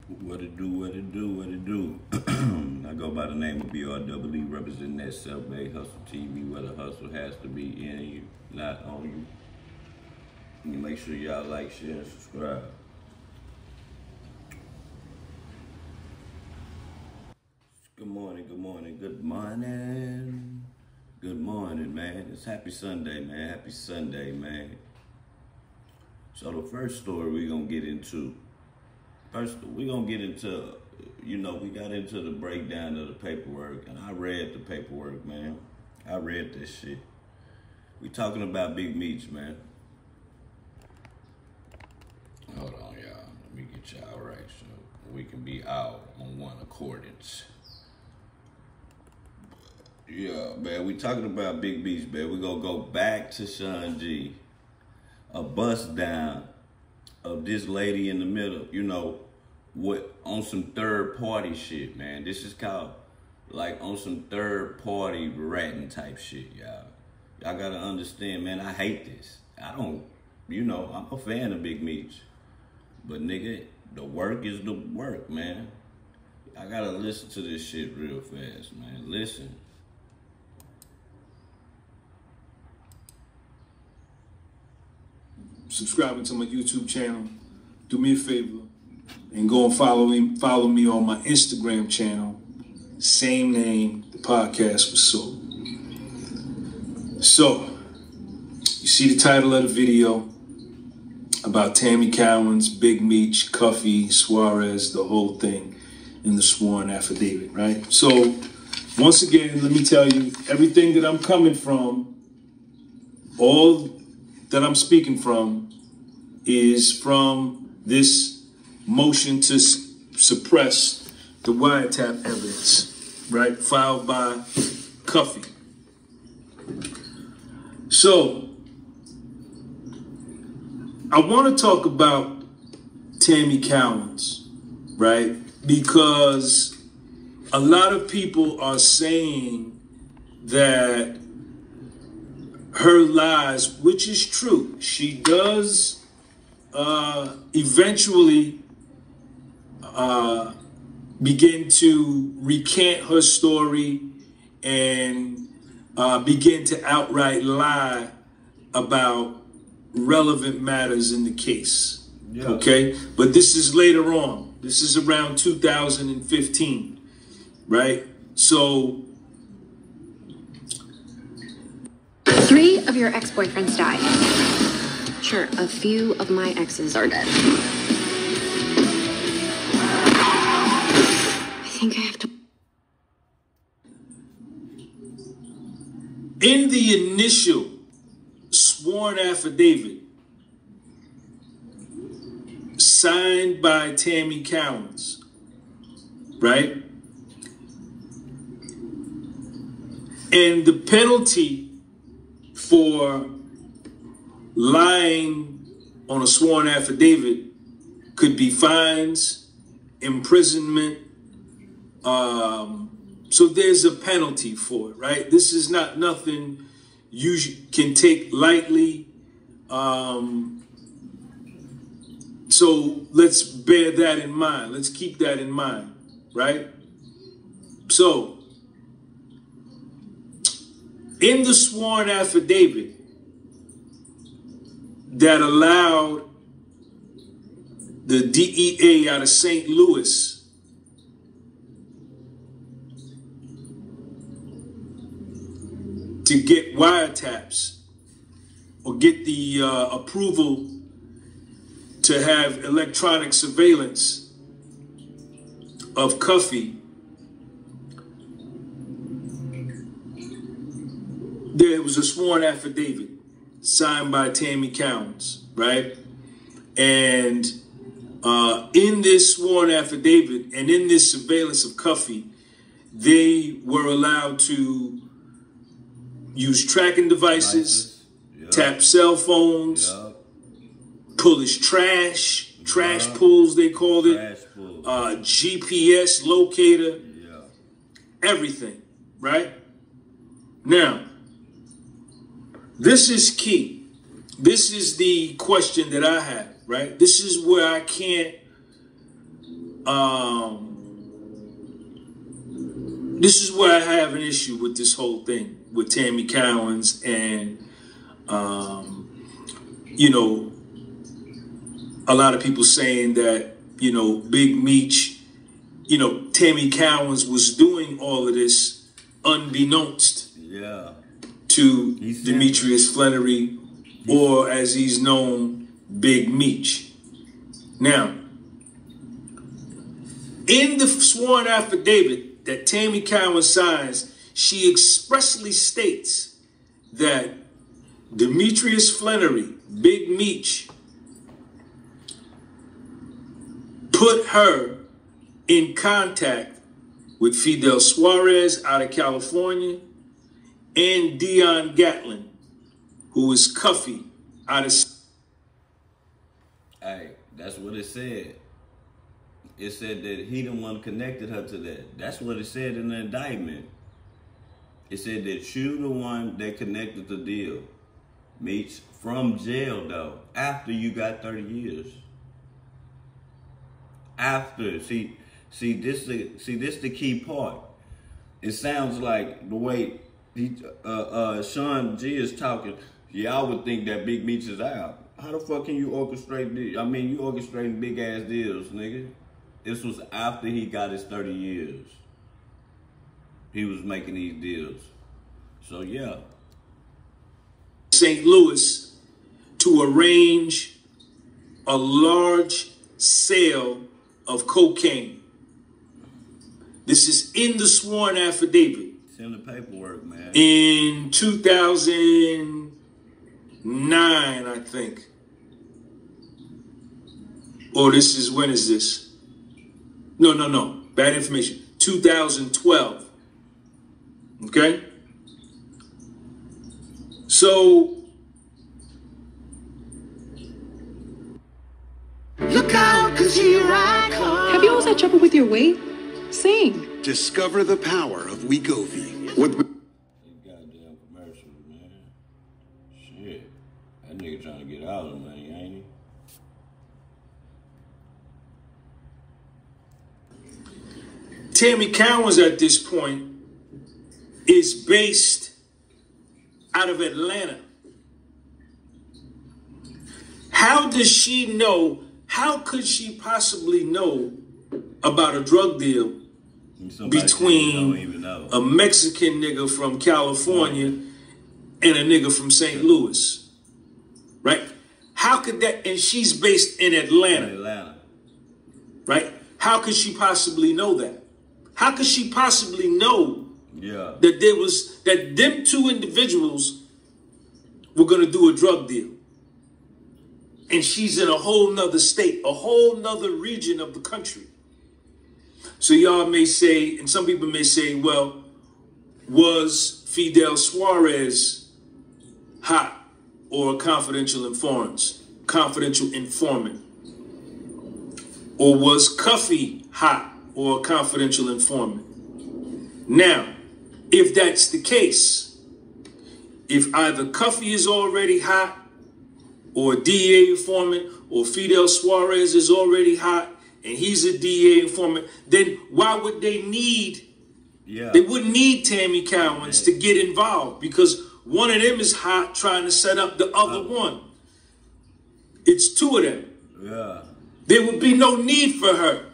What it do, what it do, what it do. I go by the name of BRWE, representing that self-made hustle TV, where the hustle has to be in you, not on you. You make sure y'all like, share, and subscribe. Good morning, good morning, good morning. Good morning, man. It's happy Sunday, man. Happy Sunday, man. So the first story we're going to get into, we got into the breakdown of the paperwork, and I read the paperwork, man. I read this shit. We talking about Big Meech, man. Hold on, y'all. Let me get y'all right so we can be out on one accordance. Yeah, man, we talking about Big Meech, man. We gonna go back to Sean G. A bust down of this lady in the middle, on some third party shit, man. This is called like on some third party ratting type shit, y'all. Y'all gotta understand, man, I hate this. I'm a fan of Big Meech. But nigga, the work is the work, man. I gotta listen to this shit real fast, man. Listen. Subscribing to my YouTube channel, do me a favor and go and follow me on my Instagram channel. Same name, the podcast was sold. So, you see the title of the video about Tammy Cowens, Big Meech, Cuffy, Suarez, the whole thing in the sworn affidavit, right? So, once again, let me tell you, everything that I'm coming from, all that I'm speaking from is from this motion to suppress the wiretap evidence, right? Filed by Cuffy. So, I want to talk about Tammy Cowens, right? Because a lot of people are saying that her lies, which is true. She does eventually begin to recant her story and begin to outright lie about relevant matters in the case. Yeah. Okay? But this is later on. This is around 2015, right? So 3 of your ex-boyfriends died. Sure, a few of my exes are dead. I think I have to... In the initial sworn affidavit signed by Tammy Cowens, right? And the penalty for lying on a sworn affidavit could be fines, imprisonment. So there's a penalty for it, right? This is not nothing you can take lightly. So let's bear that in mind. Let's keep that in mind, right? So in the sworn affidavit that allowed the DEA out of St. Louis to get wiretaps or get the approval to have electronic surveillance of Cuffy, there was a sworn affidavit signed by Tammy Cowens, right? And in this sworn affidavit and in this surveillance of Cuffy, they were allowed to use tracking devices, tap cell phones, pull his trash pulls, they called it, GPS locator, everything, right? Now, this is key. This is the question that I have, right? This is where I can't this is where I have an issue with this whole thing with Tammy Cowens and, you know, a lot of people saying that, you know, Big Meech, you know, Tammy Cowens was doing all of this unbeknownst to Demetrius Flannery, or as he's known, Big Meech. Now, in the sworn affidavit that Tammy Cowens signs, she expressly states that Demetrius Flannery, Big Meech, put her in contact with Fidel Suarez out of California and Dion Gatlin, who is Cuffy out of... Hey, that's what it said. It said that he the one connected her to that. That's what it said in the indictment. It said that you the one that connected the deal. Meech, from jail though, after you got 30 years. After, see this the key part. It sounds like the way Sean G is talking, y'all would think that Big Meech is out. How the fuck can you orchestrate this? I mean, you orchestrating big ass deals, nigga. This was after he got his 30 years. He was making these deals. So yeah. St. Louis to arrange a large sale of cocaine. This is in the sworn affidavit. It's in the paperwork, man. In 2009, I think. Or this is, when is this? No. Bad information. 2012. Okay? So, look out, 'cause here I come. Have you always had trouble with your weight? Sing. Discover the power of Wegovy. What? Goddamn commercials, man. Shit. That nigga trying to get out of the money, ain't he? Tammy Cowens at this point is based out of Atlanta. How does she know? How could she possibly know about a drug deal between a Mexican nigga from California and a nigga from St. Louis? Right? How could that? And she's based in Atlanta. Right? How could she possibly know that? How could she possibly know that them two individuals were going to do a drug deal? And she's in a whole nother state, a whole nother region of the country. So y'all may say, and some people may say, well, was Fidel Suarez hot or a confidential informant? Or was Cuffy hot or a confidential informant? Now, if that's the case, if either Cuffy is already hot, or a DEA informant, or Fidel Suarez is already hot, and he's a DEA informant, then why would they need, they wouldn't need Tammy Cowens to get involved, because one of them is hot trying to set up the other one. It's two of them. There would be no need for her.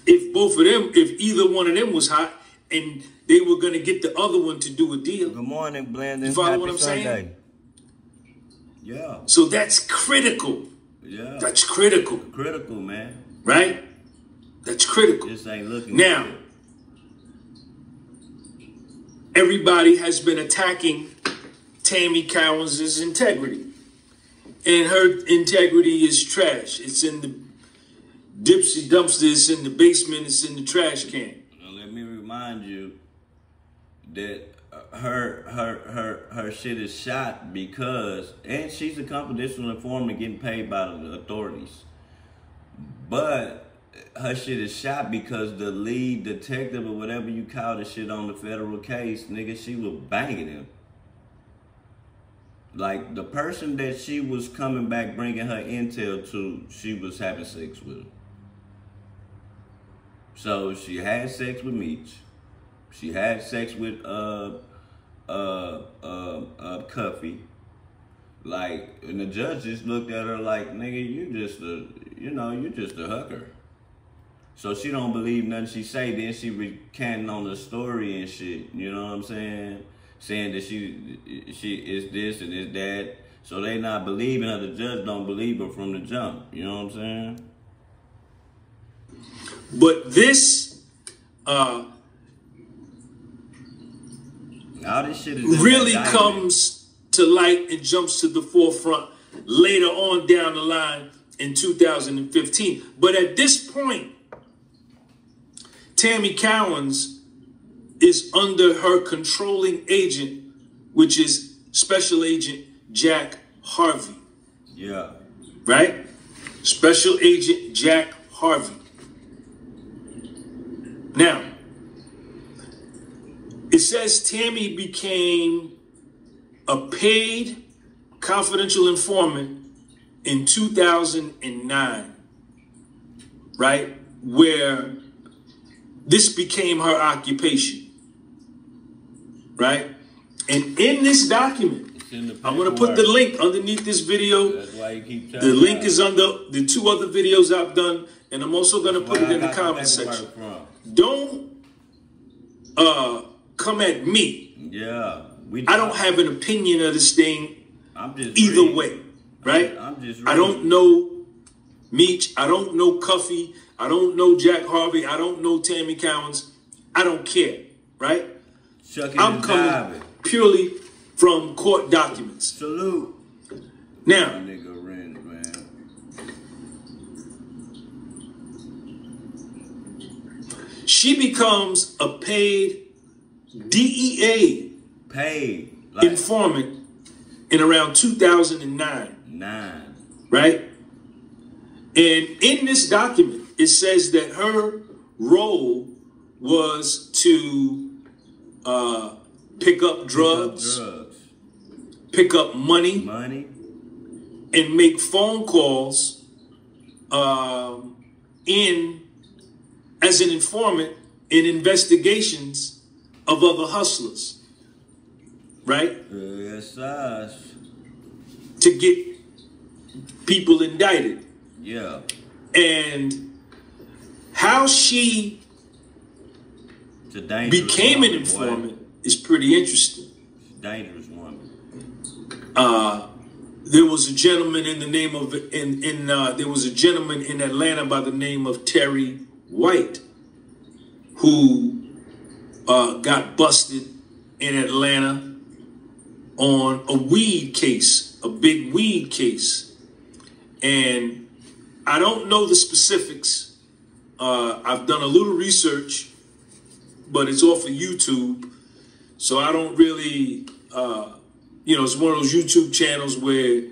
If both of them, if either one of them was hot, and they were going to get the other one to do a deal. Good morning, Blendon. You follow what I'm saying? Yeah. So that's critical. Yeah. That's critical. Critical, man. Right? That's critical. This ain't looking now, good. Everybody has been attacking Tammy Cowens' integrity. And her integrity is trash. It's in the Dipsy dumpster, it's in the basement, it's in the trash can. Now, let me remind you that her shit is shot because, and she's a confidential informant getting paid by the authorities. But her shit is shot because the lead detective or whatever you call the shit on the federal case, nigga, she was banging him. Like, the person that she was coming back bringing her intel to, she was having sex with him. So she had sex with Meech. She had sex with Cuffy. Like, and the judge just looked at her like, nigga, you just a hooker. So she don't believe nothing she say. Then she recanting on the story and shit. You know what I'm saying? Saying that she is this and is that. So they not believing her. The judge don't believe her from the jump. You know what I'm saying? But this, all this shit is really comes to light and jumps to the forefront later on down the line in 2015. But at this point, Tammy Cowens is under her controlling agent, which is Special Agent Jack Harvey. Yeah. Right? Special Agent Jack Harvey. Now, it says Tammy became a paid confidential informant in 2009, right? Where this became her occupation, right? And in this document, I'm going to put the link underneath this video. That's why you keep telling the link is under the 2 other videos I've done, and I'm also going to put it in the comment section. Don't come at me. Yeah. I don't have an opinion of this thing I'm just either reading. way, right? I'm just I don't know Meech. I don't know Cuffy. I don't know Jack Harvey. I don't know Tammy Cowens. I don't care, right? I'm coming purely from court documents. Salute. Now, my nigga Renz, man. she becomes a paid DEA informant in around 2009. Right? And in this document, it says that her role was to pick up drugs, pick up money, and make phone calls as an informant in investigations of other hustlers, right? Yes, sir. To get people indicted. Yeah. And how she became an informant is pretty interesting. Dangerous woman. There was a gentleman in the name of there was a gentleman in Atlanta by the name of Terry White who got busted in Atlanta on a weed case, a big weed case. And I don't know the specifics. I've done a little research, but it's off of YouTube. So I don't really, it's one of those YouTube channels where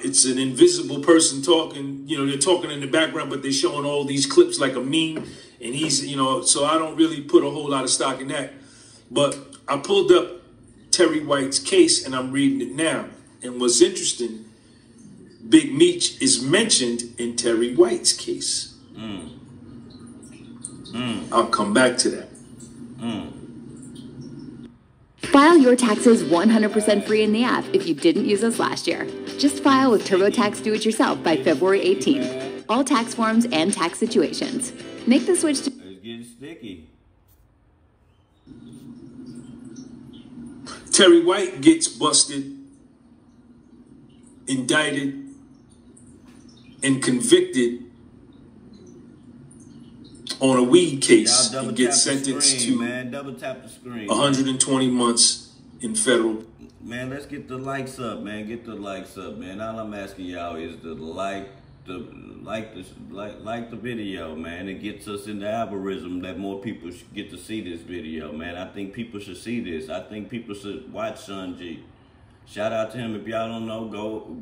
it's an invisible person talking, they're talking in the background, but they're showing all these clips like a meme. And he's, so I don't really put a whole lot of stock in that. But I pulled up Terry White's case and I'm reading it now. And what's interesting, Big Meech is mentioned in Terry White's case. I'll come back to that. File your taxes 100% free in the app if you didn't use us last year. Just file with TurboTax Do-It-Yourself by February 18th. All tax forms and tax situations. Make the switch to... It's getting sticky. Terry White gets busted, indicted, and convicted on a weed case and gets sentenced to 120 months in federal. Man, let's get the likes up, man. Get the likes up, man. All I'm asking y'all is to like the video, man. It gets us in the algorithm that more people should get to see this video, man. I think people should see this. I think people should watch Sean G. Shout out to him. If y'all don't know,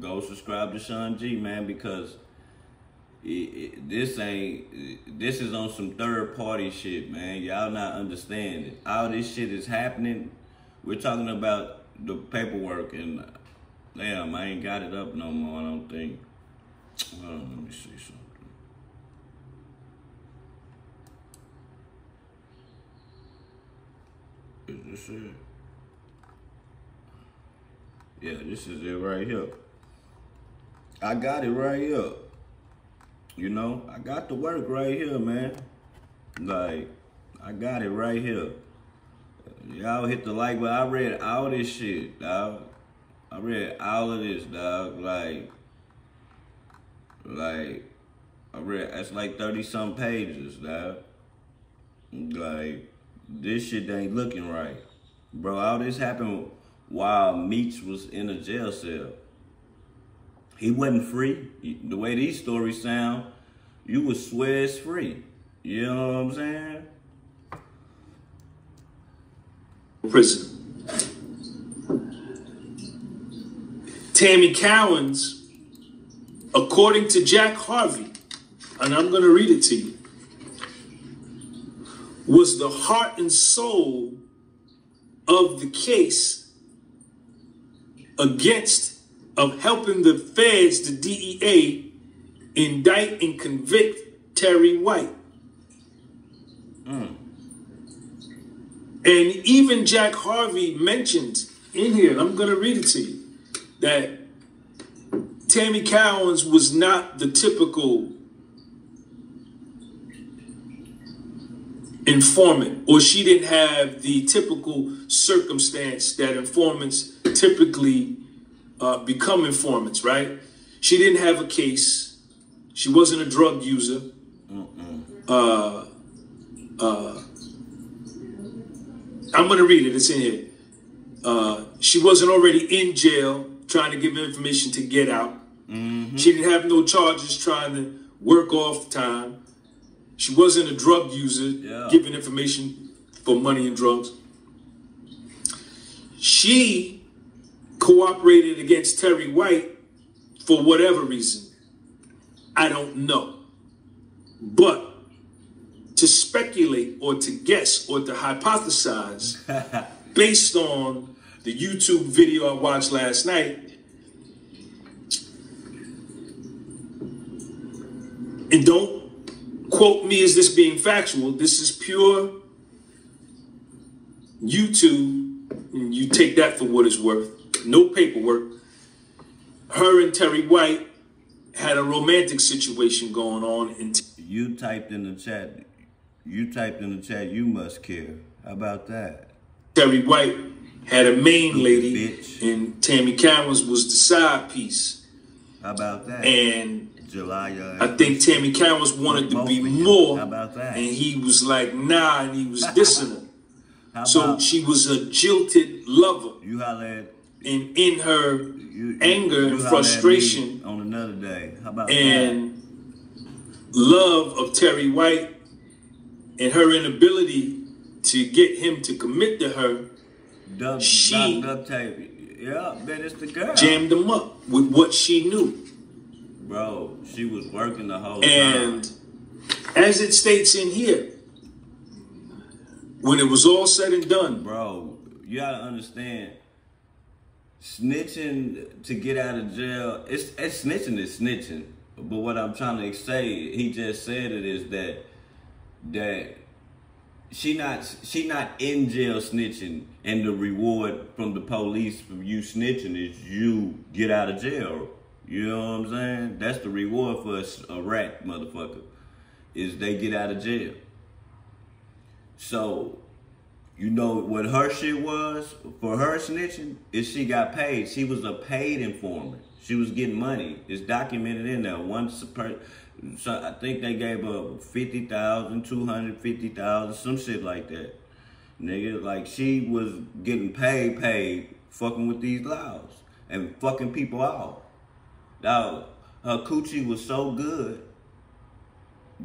go subscribe to Sean G, man, because this is on some third party shit, man. Y'all not understanding. All this shit is happening. We're talking about the paperwork, and damn, I ain't got it up no more, I don't think. Hold on, let me see something. Is this it? Yeah, this is it right here. I got it right here. You know, I got the work right here, man. Like, I got it right here. Y'all hit the like, but I read all this shit, dog. I read all of this, dog. Like, I read, that's like 30-some pages, dog. Like, this shit ain't looking right. Bro, all this happened while Meech was in a jail cell. He wasn't free. The way these stories sound, you would swear it's free. You know what I'm saying? Prison. Tammy Cowens, according to Jack Harvey, and I'm going to read it to you, was the heart and soul of the case of helping the feds, the DEA, indict and convict Terry White. And even Jack Harvey mentioned in here, and I'm going to read it to you, that Tammy Cowens was not the typical informant, or she didn't have the typical circumstance that informants typically become informants, right? She didn't have a case. She wasn't a drug user. I'm going to read it. It's in here. She wasn't already in jail trying to give information to get out. She didn't have no charges trying to work off time. She wasn't a drug user giving information for money and drugs. She cooperated against Terry White for whatever reason. I don't know. But to speculate or to guess or to hypothesize based on the YouTube video I watched last night, and don't quote me as this being factual, this is pure YouTube, and you take that for what it's worth, no paperwork. Her and Terry White had a romantic situation going on. You typed in the chat, you must care. How about that? Terry White had a main lady, and Tammy Cowens was the side piece. How about that? And July, I think Tammy Cowens wanted to be more. How about that? And he was like, nah, and he was dissing her. So she was a jilted lover. You holla at, and in her anger and frustration on another day. How about and love of Terry White and her inability to get him to commit to her, she it's the girl. Jammed him up with what she knew. Bro, she was working the whole time. And as it states in here, when it was all said and done, bro, you gotta understand, snitching to get out of jail, it's snitching is snitching. But what I'm trying to say, he just said it, is that she not in jail snitching, and the reward from the police for you snitching is you get out of jail. You know what I'm saying? That's the reward for a rat motherfucker, is they get out of jail. So, you know what her shit was for her snitching is she got paid. She was a paid informant. She was getting money. It's documented in there. So I think they gave her 50,000, 250,000, some shit like that. Nigga, like she was getting paid, fucking with these laws and fucking people off. Now, her coochie was so good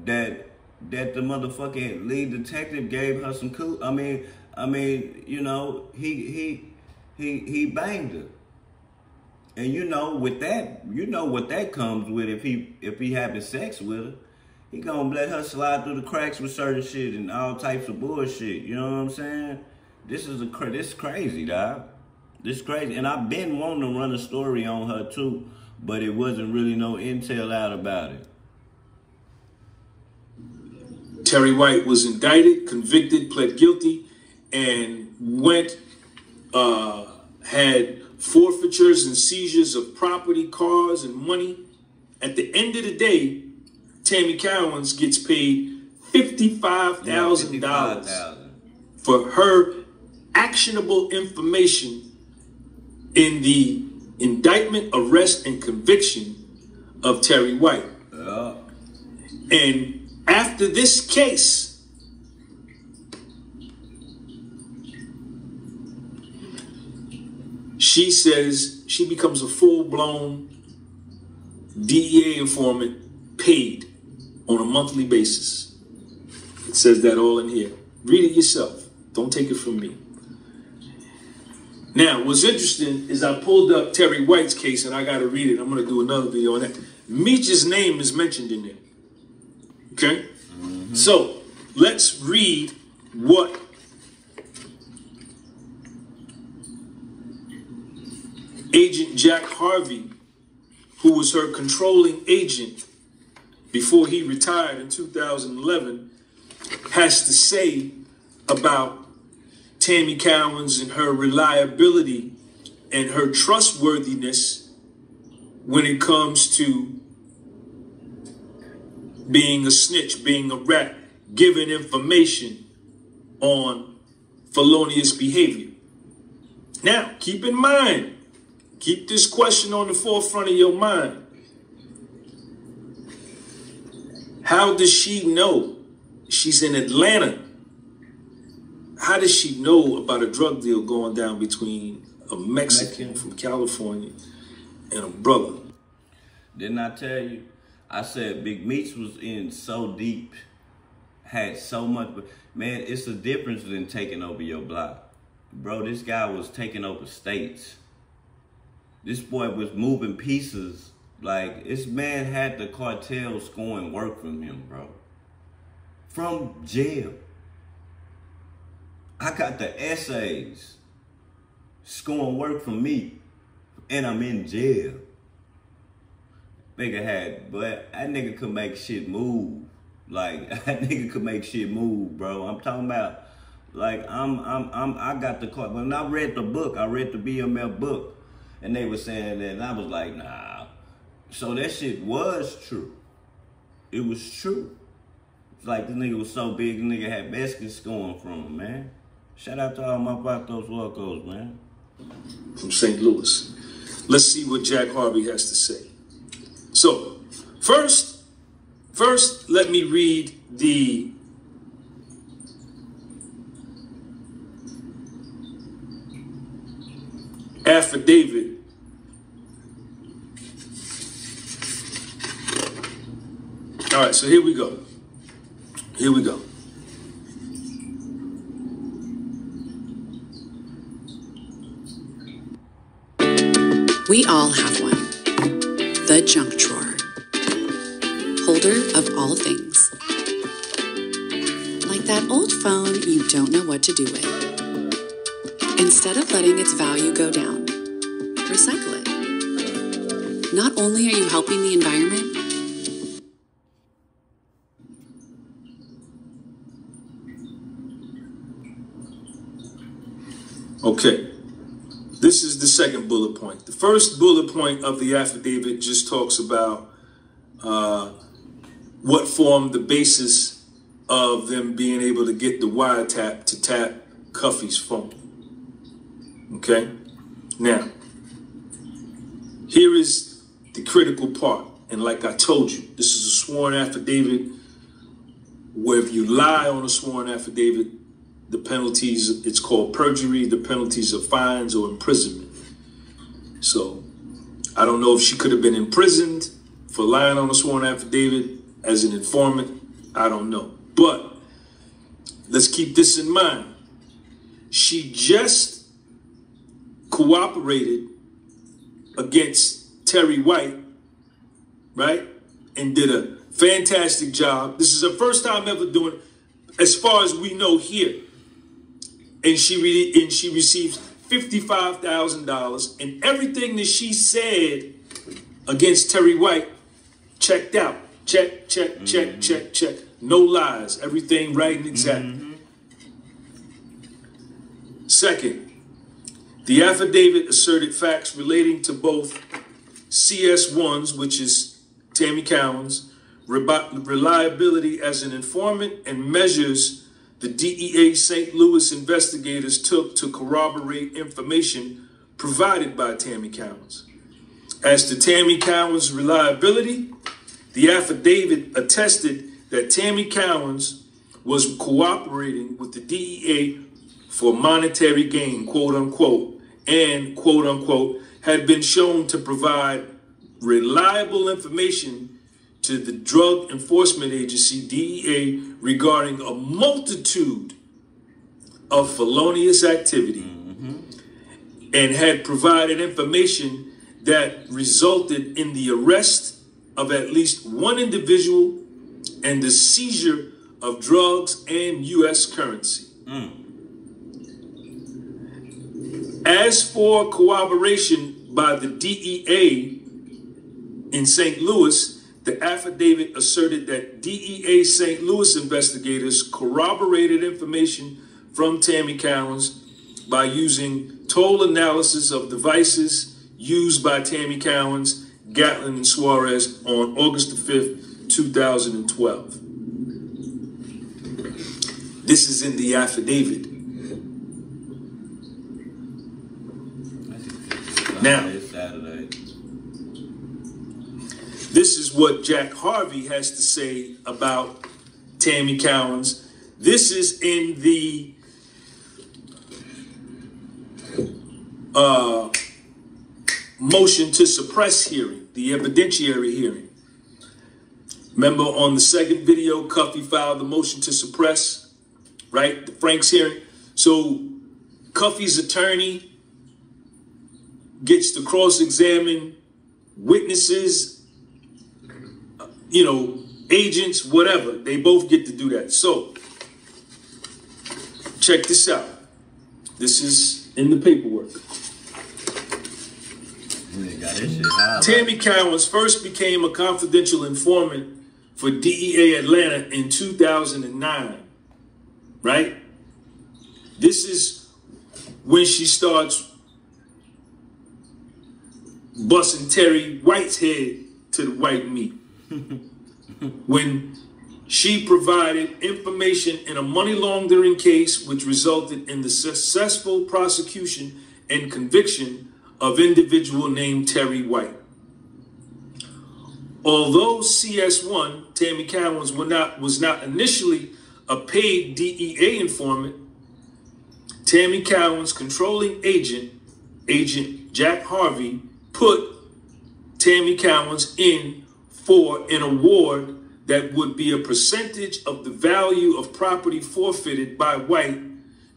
that the motherfucking lead detective gave her some cool. I mean, you know, he banged her. And you know, with that, you know what that comes with if he having sex with her. He gonna let her slide through the cracks with certain shit and all types of bullshit. You know what I'm saying? This is crazy, dog. This is crazy. And I've been wanting to run a story on her too, but it wasn't really no intel out about it. Terry White was indicted, convicted, pled guilty, and had forfeitures and seizures of property, cars, and money. At the end of the day, Tammy Cowens gets paid $55,000 for her actionable information in the indictment, arrest, and conviction of Terry White. And after this case, she says she becomes a full-blown DEA informant, paid on a monthly basis. It says that all in here. Read it yourself. Don't take it from me. Now, what's interesting is I pulled up Terry White's case, and I got to read it. I'm going to do another video on that. Meech's name is mentioned in there. Okay? So, let's read what Agent Jack Harvey, who was her controlling agent before he retired in 2011, has to say about Tammy Cowens and her reliability and her trustworthiness when it comes to being a snitch, being a rat, giving information on felonious behavior. Now, keep in mind, keep this question on the forefront of your mind. How does she know? She's in Atlanta. How does she know about a drug deal going down between a Mexican from California and a brother? Didn't I tell you? I said Big Meech was in so deep, had so much. Man, it's a difference than taking over your block. Bro, this guy was taking over states. This boy was moving pieces. Like, this man had the cartel scoring work from him, bro. From jail. I got the essays scoring work from me, and I'm in jail. Nigga had, but that nigga could make shit move. Like, that nigga could make shit move, bro. I'm talking about, like, I got the card. When I read the book, I read the BMF book, and they were saying that, and I was like, nah. So that shit was true. It was true. It's like, this nigga was so big, the nigga had baskets going from him, man. Shout out to all my Vatos Locos, man. From St. Louis. Let's see what Jack Harvey has to say. So, first, let me read the affidavit all right, so here we go. Here we go. We all have one. The junk drawer. Holder of all things. Like that old phone you don't know what to do with. Instead of letting its value go down, recycle it. Not only are you helping the environment, okay. This is the second bullet point. The first bullet point of the affidavit just talks about what formed the basis of them being able to get the wiretap to tap Cuffy's phone. Okay? Now, here is the critical part. And like I told you, this is a sworn affidavit where if you lie on a sworn affidavit, the penalties, it's called perjury, the penalties are fines or imprisonment. So I don't know if she could have been imprisoned for lying on a sworn affidavit as an informant. I don't know. But let's keep this in mind. She just cooperated against Terry White, right? And did a fantastic job. This is her first time ever doing it, as far as we know here. And she received $55,000, and everything that she said against Terry White checked out. Check, check, check, check, check. No lies. Everything right and exact. Second, the affidavit asserted facts relating to both CS1's, which is Tammy Cowens, reliability as an informant, and measures the DEA St. Louis investigators took to corroborate information provided by Tammy Cowens. As to Tammy Cowens' reliability, the affidavit attested that Tammy Cowens was cooperating with the DEA for monetary gain, quote unquote, and quote unquote, had been shown to provide reliable information to the Drug Enforcement Agency, DEA, regarding a multitude of felonious activity, and had provided information that resulted in the arrest of at least one individual and the seizure of drugs and U.S. currency. As for corroboration by the DEA in St. Louis, the affidavit asserted that DEA St. Louis investigators corroborated information from Tammy Cowens by using toll analysis of devices used by Tammy Cowens, Gatlin, and Suarez on August the 5th, 2012. This is in the affidavit. Now, this is what Jack Harvey has to say about Tammy Cowens. This is in the motion to suppress hearing, the evidentiary hearing. Remember on the second video, Cuffy filed the motion to suppress, right? The Franks hearing. So Cuffy's attorney gets to cross-examine witnesses, you know, agents, whatever. They both get to do that. So check this out. This is in the paperwork. Tammy Cowens first became a confidential informant for DEA Atlanta in 2009, right? This is when she starts busting Terry White's head to the white meat. When she provided information in a money laundering case which resulted in the successful prosecution and conviction of individual named Terry White. Although CS1, Tammy Cowens, was not initially a paid DEA informant, Tammy Cowens' controlling agent, Agent Jack Harvey, put Tammy Cowens in for an award that would be a percentage of the value of property forfeited by White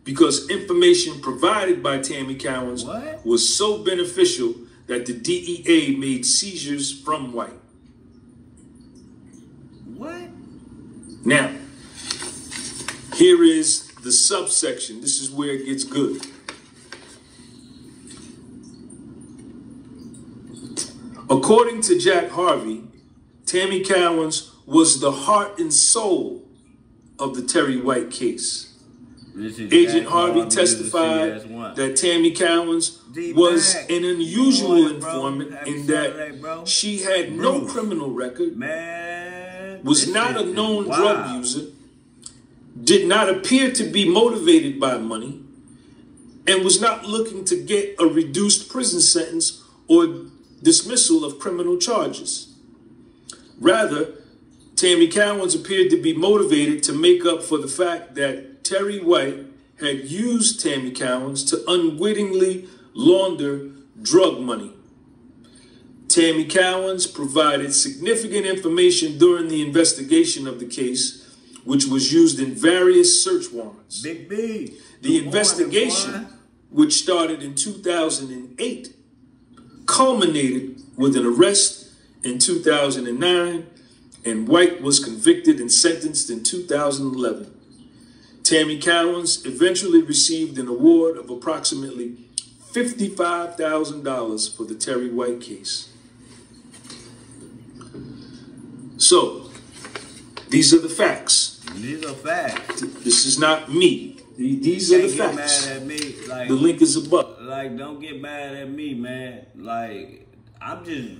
because information provided by Tammy Cowens was so beneficial that the DEA made seizures from White. What? Now, here is the subsection. This is where it gets good. According to Jack Harvey, Tammy Cowens was the heart and soul of the Terry White case. Agent Harvey testified that Tammy Cowens was an unusual informant in that she had no criminal record, was not a known drug user, did not appear to be motivated by money, and was not looking to get a reduced prison sentence or dismissal of criminal charges. Rather, Tammy Cowens appeared to be motivated to make up for the fact that Terry White had used Tammy Cowens to unwittingly launder drug money. Tammy Cowens provided significant information during the investigation of the case, which was used in various search warrants. Big B. The investigation, which started in 2008, culminated with an arrest in 2009, and White was convicted and sentenced in 2011. Tammy Cowens eventually received an award of approximately $55,000 for the Terry White case. So, these are the facts. These are facts. This is not me. These are the Can't get facts. mad at me. Like, The link is above. Like, don't get mad at me, man. Like, I'm just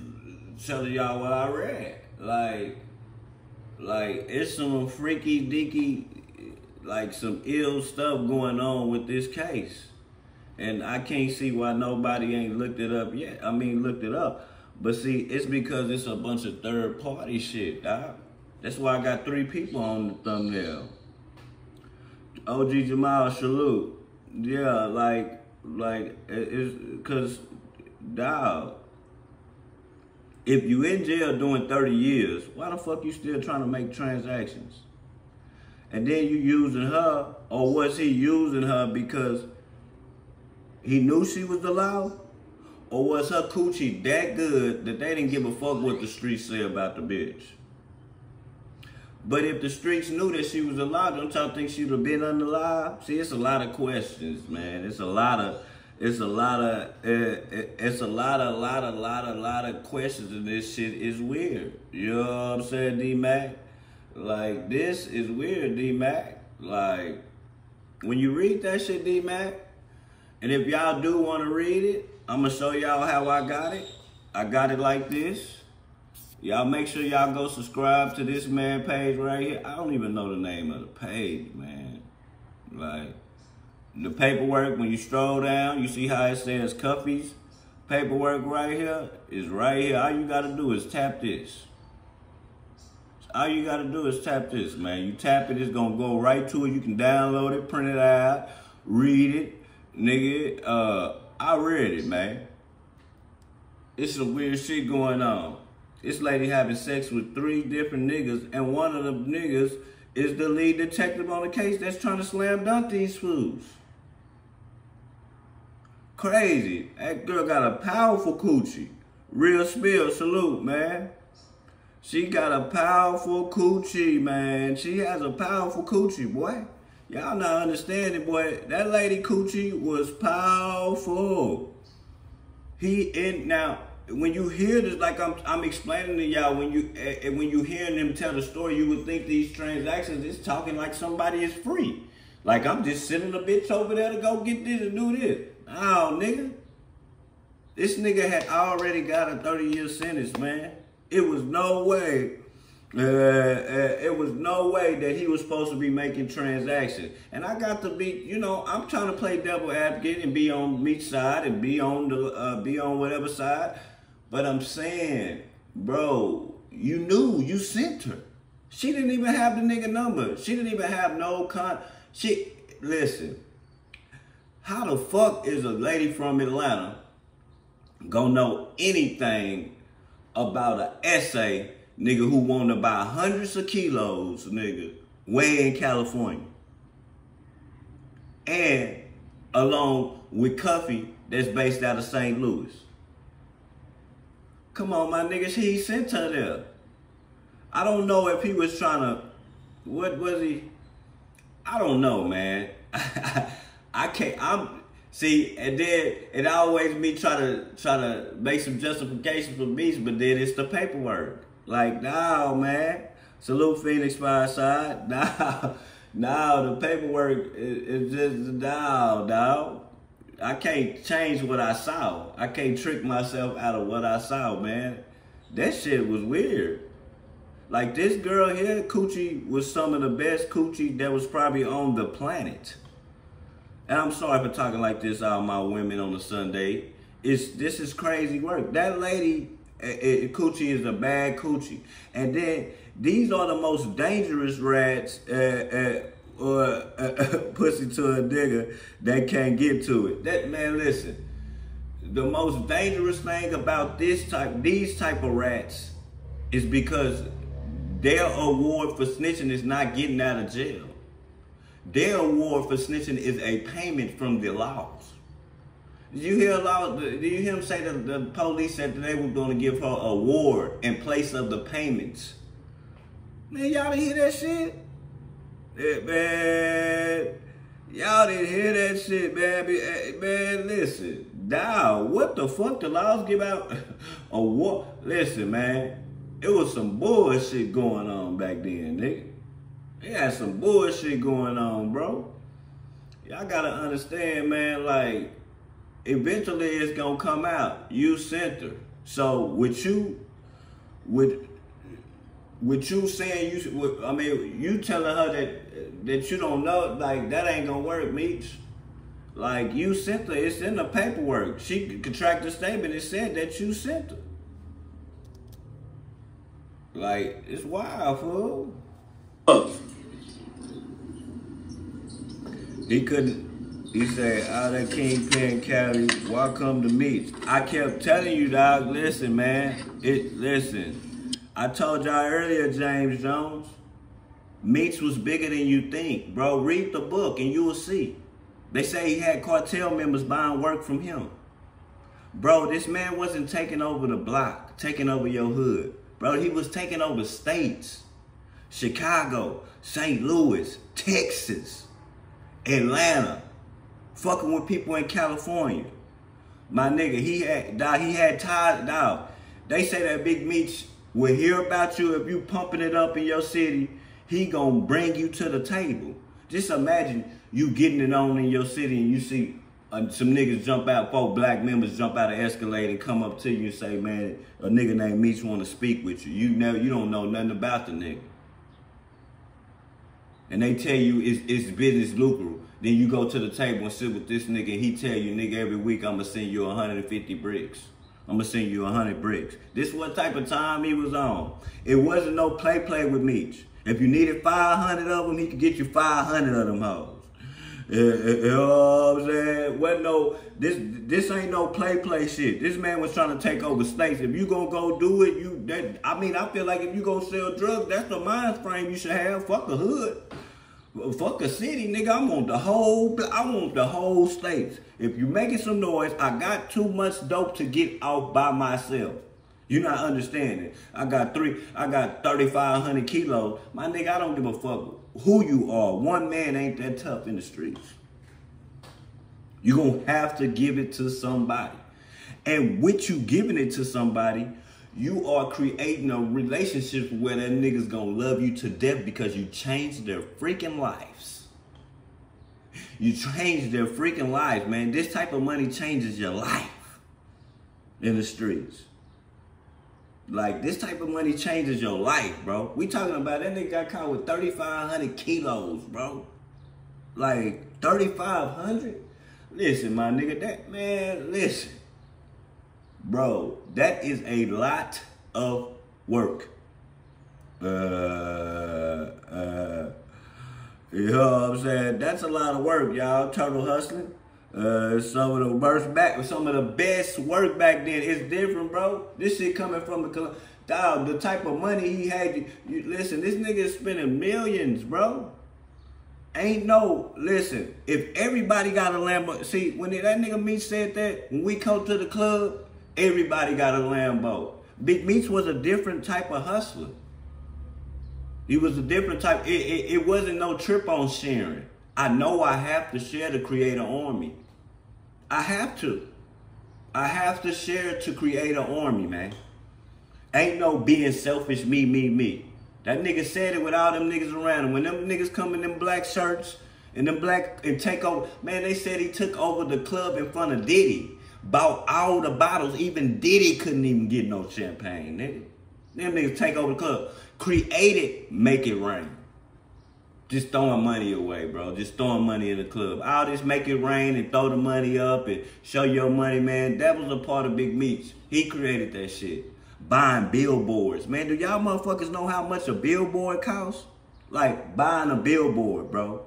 telling y'all what I read. Like it's some freaky deaky, like some ill stuff going on with this case. And I can't see why nobody ain't looked it up yet. I mean, looked it up. But see, it's because it's a bunch of third party shit, dog. That's why I got 3 people on the thumbnail. OG Jamal, salute. Yeah, like it's because, dog, if you in jail doing 30 years, why the fuck you still trying to make transactions? And then you using her, or was he using her because he knew she was the law? Or was her coochie that good that they didn't give a fuck what the streets say about the bitch? But if the streets knew that she was alive, don't y'all think she would have been unalive? See, it's a lot of questions, man. It's a lot of questions, and this shit is weird. You know what I'm saying, D-Mac? Like, this is weird, D-Mac. Like, when you read that shit, D-Mac, and if y'all do want to read it, I'm going to show y'all how I got it. I got it like this. Y'all make sure y'all go subscribe to this man page right here. I don't even know the name of the page, man. Like, the paperwork, when you stroll down, you see how it says Cuffy's paperwork right here? Is right here. All you got to do is tap this. All you got to do is tap this, man. You tap it, it's going to go right to it. You can download it, print it out, read it. Nigga, I read it, man. It's some weird shit going on. This lady having sex with 3 different niggas, and one of them niggas is the lead detective on the case that's trying to slam dunk these fools. Crazy. That girl got a powerful coochie. Real spill, salute, man. She got a powerful coochie, man. She has a powerful coochie, boy. Y'all not understanding, boy. That lady coochie was powerful. Now, when you hear this, like I'm explaining to y'all, when you hearing them tell the story, you would think these transactions is talking like somebody is free. Like I'm just sending a bitch over there to go get this and do this. Oh, nigga. This nigga had already got a 30-year sentence, man. It was no way. It was no way that he was supposed to be making transactions. And I got to be, you know, I'm trying to play devil advocate and be on Meech's side and be on whatever side. But I'm saying, bro, you knew, you sent her. She didn't even have the nigga number. She didn't even have no listen, how the fuck is a lady from Atlanta gonna know anything about an essay, nigga, who want to buy hundreds of kilos, nigga, way in California? And along with Cuffy, that's based out of St. Louis. Come on, my nigga, he sent her there. I don't know if he was trying to, what was he? I don't know, man. See, and then it always me try to make some justification for Meech, but then it's the paperwork. Like, no, man. Salute Phoenix Fireside. No, the paperwork is just, no, dog. I can't change what I saw. I can't trick myself out of what I saw, man. That shit was weird. Like, this girl here, coochie was some of the best coochie that was probably on the planet. And I'm sorry for talking like this, all my women on a Sunday. This is crazy work. That lady, coochie is a bad coochie. And then, these are the most dangerous rats, pussy to a nigga that can't get to it. That, man, listen. The most dangerous thing about these type of rats is because their award for snitching is not getting out of jail. Their award for snitching is a payment from the laws. Did you hear did you hear him say that the police said that they were going to give her an award in place of the payments? Man, y'all didn't hear that shit? Yeah, man, y'all didn't hear that shit, man. Man, listen, dawg, what the fuck? The laws give out a award? Listen, man, it was some bullshit going on back then, nigga. They had some bullshit going on, bro. y'all gotta understand, man, like, eventually it's gonna come out. You sent her. So with you saying you telling her that you don't know, like, that ain't gonna work, Meech. Like, you sent her. It's in the paperwork. She contracted statement. It said that you sent her. Like, it's wild, fool. He said, out of Kingpin County, welcome to Meech. I kept telling you, dog, listen, man. Listen. I told y'all earlier, James Jones, Meech was bigger than you think, bro. Read the book and you will see. They say he had cartel members buying work from him. Bro, this man wasn't taking over the block, taking over your hood. Bro, he was taking over states. Chicago, St. Louis, Texas, Atlanta. Fucking with people in California. My nigga, he had ties, dog. They say that Big Meech will hear about you if you pumping it up in your city. He gonna bring you to the table. Just imagine you getting it on in your city and you see some niggas jump out, 4 black members jump out of Escalade and come up to you and say, man, a nigga named Meech want to speak with you. You don't know nothing about the nigga. And they tell you it's business lucrative. Then you go to the table and sit with this nigga and he tell you, nigga, every week I'm going to send you 150 bricks. I'm going to send you 100 bricks. This is what type of time he was on. It wasn't no play with Meech. If you needed 500 of them, he could get you 500 of them hoes. You know what I'm saying? Well, no, this ain't no play shit. This man was trying to take over states. If you gonna go do it, I feel like if you gonna sell drugs, that's the mind frame you should have. Fuck a hood. Fuck a city, nigga. I want the whole states. If you making some noise, I got too much dope to get out by myself. You're not understanding. I got 3,500 kilos. My nigga, I don't give a fuck who you are. One man ain't that tough in the streets. You're going to have to give it to somebody. And with you giving it to somebody, you are creating a relationship where that nigga's going to love you to death because you changed their freaking lives. You changed their freaking lives, man. This type of money changes your life in the streets. Like, this type of money changes your life, bro. We talking about that nigga got caught with 3,500 kilos, bro. Like, 3,500? Listen, my nigga, listen. Bro, that is a lot of work. You know what I'm saying? That's a lot of work, y'all. Turtle hustling. Some of the best work back then. It's different, bro. This shit coming from the type of money he had. Listen, this nigga is spending millions, bro. Listen, if everybody got a Lambo, see, when that nigga Meech said that, when we come to the club, everybody got a Lambo. Big Meech was a different type of hustler. He was a different type. It wasn't no trip on sharing. I know I have to share to create an army. I have to. I have to share to create an army, man. Ain't no being selfish, me. That nigga said it with all them niggas around him. When them niggas come in them black shirts and take over, man, they said he took over the club in front of Diddy. Bought all the bottles. Even Diddy couldn't even get no champagne, nigga. Them niggas take over the club. Create it, make it rain. Just throwing money away, bro. Just throwing money in the club. All this make it rain and throw the money up and show your money, man. That was a part of Big Meech. He created that shit. Buying billboards. Man, do y'all motherfuckers know how much a billboard costs? Like, buying a billboard, bro.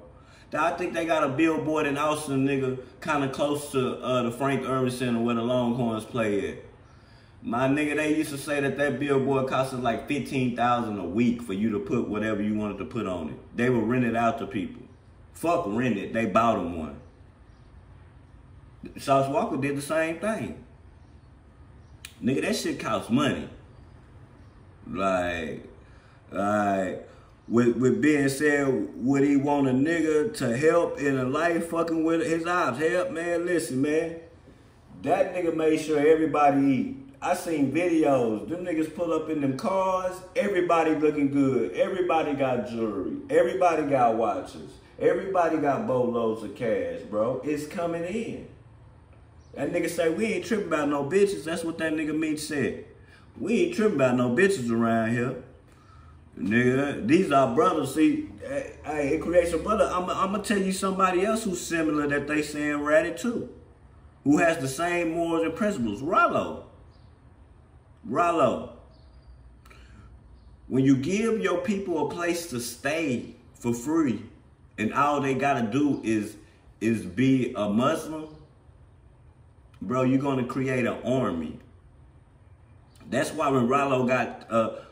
I think they got a billboard in Austin, nigga, kind of close to the Frank Irving Center where the Longhorns play at. My nigga, they used to say that billboard costed like $15,000 a week for you to put whatever you wanted to put on it. They would rent it out to people. Fuck rent it. They bought them one. Sauce Walker did the same thing. Nigga, that shit costs money. Like, with being said, would he want a nigga to help in a life fucking with his ops? Help, man, listen, man. That nigga made sure everybody eat. I seen videos. Them niggas pull up in them cars. Everybody looking good. Everybody got jewelry. Everybody got watches. Everybody got boatloads of cash, bro. It's coming in. That nigga say, we ain't tripping about no bitches. That's what that nigga Meech said. We ain't tripping about no bitches around here. Nigga, these are brothers. See, it creates a brother. I'm going to tell you somebody else who's similar that they saying ratty too. Who has the same morals and principles. Rollo. When you give your people a place to stay for free and all they got to do is be a Muslim, bro, you're going to create an army. That's why when Rollo got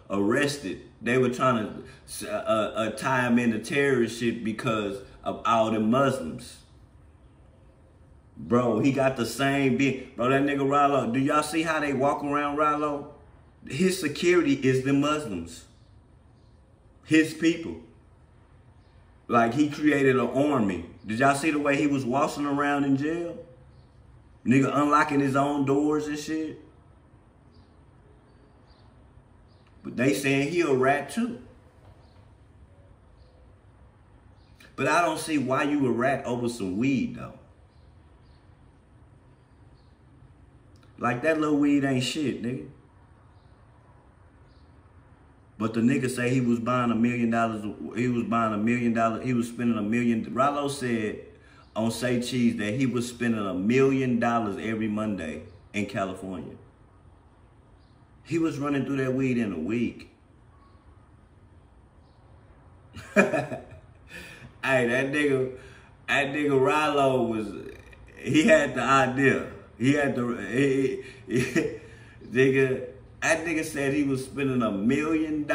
arrested, they were trying to tie him into terrorist shit because of all the Muslims. Bro, he got the same beat. Bro, that nigga Rollo, do y'all see how they walk around Rollo? His security is the Muslims. His people. Like, he created an army. Did y'all see the way he was waltzing around in jail? Nigga unlocking his own doors and shit. But they saying he a rat too. But I don't see why you a rat over some weed though. Like, that little weed ain't shit, nigga. But the nigga say he was buying $1 million. He was buying $1 million. He was spending $1 million. Rollo said on Say Cheese that he was spending $1 million every Monday in California. He was running through that weed in a week. Hey, that nigga Rollo was, he had the idea. That nigga said he was spending $1 million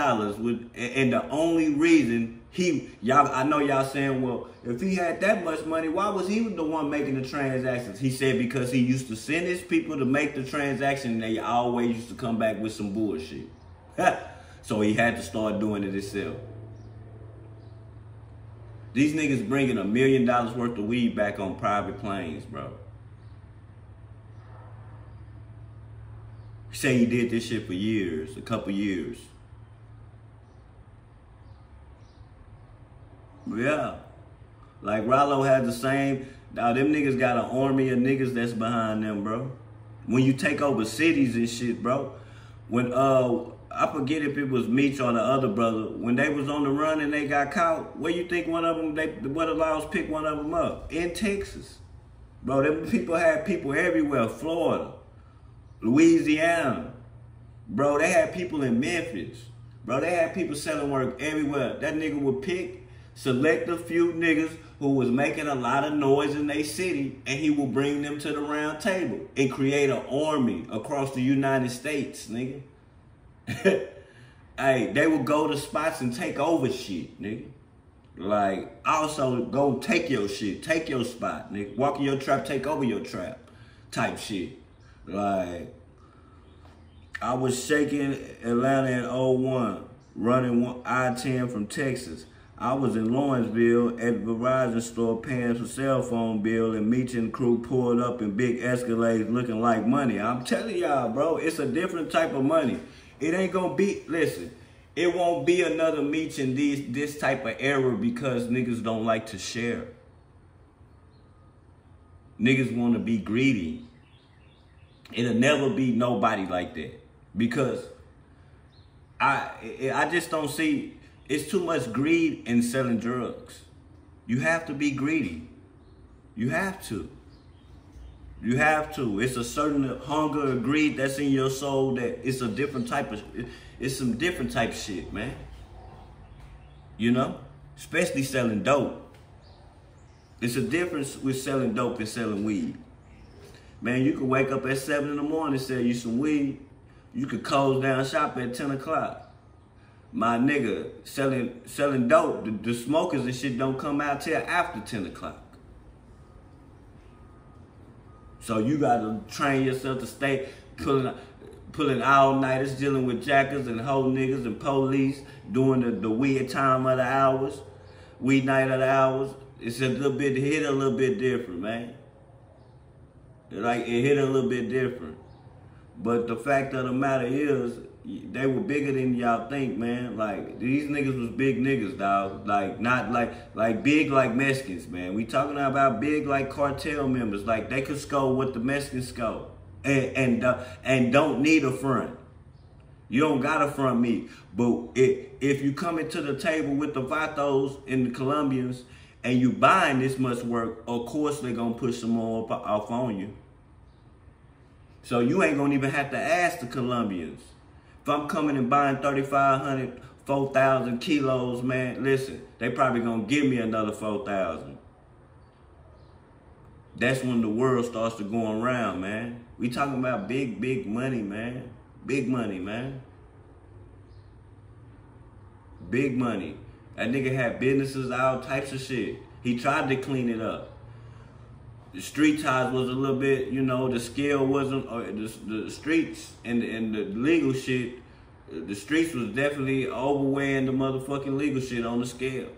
with, and the only reason I know y'all saying, well, if he had that much money, why was he the one making the transactions? He said because he used to send his people to make the transaction and they always used to come back with some bullshit. So he had to start doing it himself. These niggas bringing $1 million worth of weed back on private planes, bro. He said he did this shit for years, a couple years. Yeah. Like, Rollo had the same. Now, them niggas got an army of niggas that's behind them, bro. When you take over cities and shit, bro. When, I forget if it was Meech or the other brother, when they was on the run and they got caught, where you think one of them, what the laws picked one of them up? In Texas. Bro, them people had people everywhere. Florida. Louisiana. Bro, they had people in Memphis. Bro, they had people selling work everywhere. That nigga would select a few niggas who was making a lot of noise in their city, and he will bring them to the round table and create an army across the United States, nigga. Hey, they would go to spots and take over shit, nigga. Like, also go take your shit, take your spot, nigga. Walk in your trap, take over your trap type shit. Like, I was shaking Atlanta in 01, running I-10 from Texas. I was in Lawrenceville at the Verizon store paying for cell phone bill, and Meech and crew pulled up in big Escalades looking like money. I'm telling y'all, bro, it's a different type of money. It ain't gonna be, listen, it won't be another Meech in this type of era because niggas don't like to share. Niggas want to be greedy. It'll never be nobody like that because I just don't see. It's too much greed in selling drugs. You have to be greedy. You have to. You have to. It's a certain hunger or greed that's in your soul that it's a different type of, it's some different type shit, man. You know? Especially selling dope. It's a difference with selling dope and selling weed. Man, you can wake up at 7 in the morning and sell you some weed. You could close down shop at 10 o'clock. My nigga, selling dope, the smokers and shit don't come out till after 10 o'clock. So you gotta train yourself to stay pulling all-nighters, dealing with jackers and hoe niggas and police, doing the weird time of the hours, weed night of the hours. It's a little bit, hit a little bit different, man. Like, it hit a little bit different. But the fact of the matter is, they were bigger than y'all think, man. Like, these niggas was big niggas, dog. Like, not like big like Mexicans, man. We talking about big like cartel members. Like, they could score what the Mexicans score. And don't need a front. You don't gotta front me. But if you come into the table with the Vatos and the Colombians and you buying this much work, of course they're gonna push some more off on you. So you ain't gonna even have to ask the Colombians. If I'm coming and buying 3,500, 4,000 kilos, man, listen, they probably gonna give me another 4,000. That's when the world starts to go around, man. We talking about big, big money, man. Big money, man. Big money. That nigga had businesses, all types of shit. He tried to clean it up. The street ties was a little bit, you know, the scale wasn't, the streets and the legal shit, the streets was definitely overweighing the motherfucking legal shit on the scale.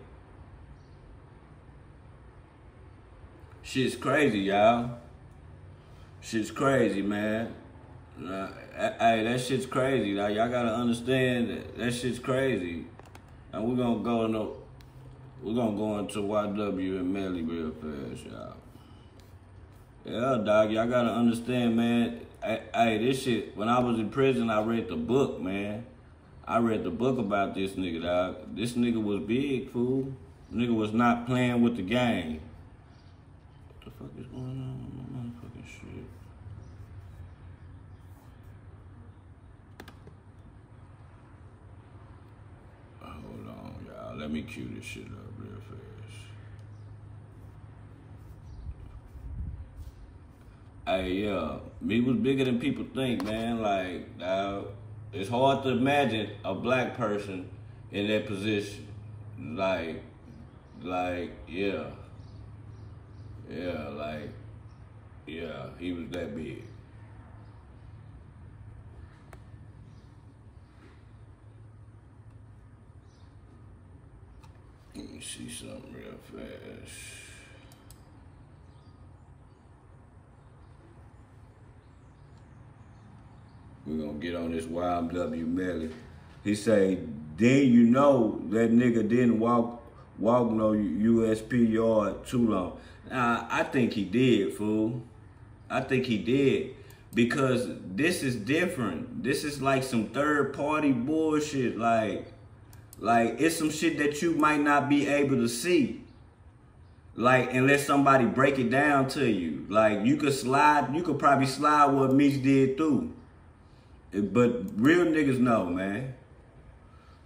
Shit's crazy, y'all. Shit's crazy, man. Hey, that shit's crazy. Y'all gotta understand that shit's crazy. And we're gonna go into YW and Melly real fast, y'all. Yeah, dog, y'all gotta understand, man. Hey, this shit, when I was in prison, I read the book, man. I read the book about this nigga, dog. This nigga was big, fool. Nigga was not playing with the game. What the fuck is going on with my motherfucking shit? Hold on, y'all. Let me cue this shit up real fast. Hey, yeah, me was bigger than people think, man. Like, it's hard to imagine a black person in that position. Like, yeah. Yeah, he was that big. Let me see something real fast. We're gonna get on this YW Melly. He say, then you know that nigga didn't walk no USP yard too long. I think he did, fool. I think he did. Because this is different. This is like some third party bullshit. Like it's some shit that you might not be able to see. Like, unless somebody break it down to you. Like, you could probably slide what Meech did through. But real niggas know, man.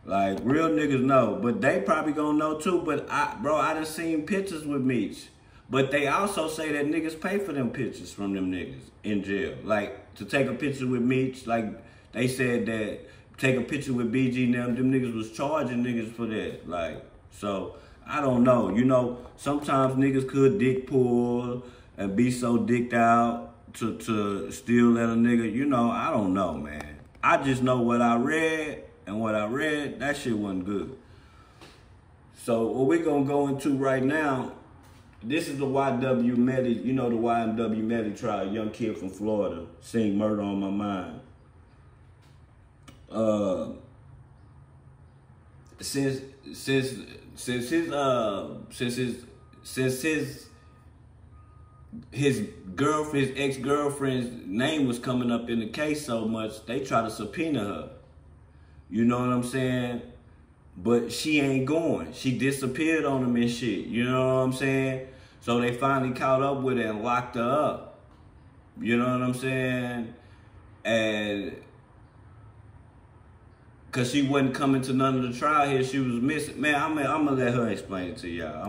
Like, real niggas know. But they probably gonna know too. But, I done seen pictures with Meech. But they also say that niggas pay for them pictures from them niggas in jail. Like, to take a picture with Meech, like, they said that take a picture with BG and them niggas was charging niggas for that. Like, so, I don't know. You know, sometimes niggas could dick pull and be so dicked out to still let a nigga, you know, I don't know, man. I just know what I read, and what I read, that shit wasn't good. So what we're gonna go into right now, this is the YW Melly, you know the YW Melly trial, young kid from Florida, sing Murder on My Mind. Since his girlfriend's ex-girlfriend's name was coming up in the case so much, they try to subpoena her. You know what I'm saying? But she ain't going. She disappeared on them and shit. You know what I'm saying? So they finally caught up with her and locked her up. You know what I'm saying? And because she wasn't coming to none of the trial here, she was missing. Man, I'm going to let her explain it to y'all.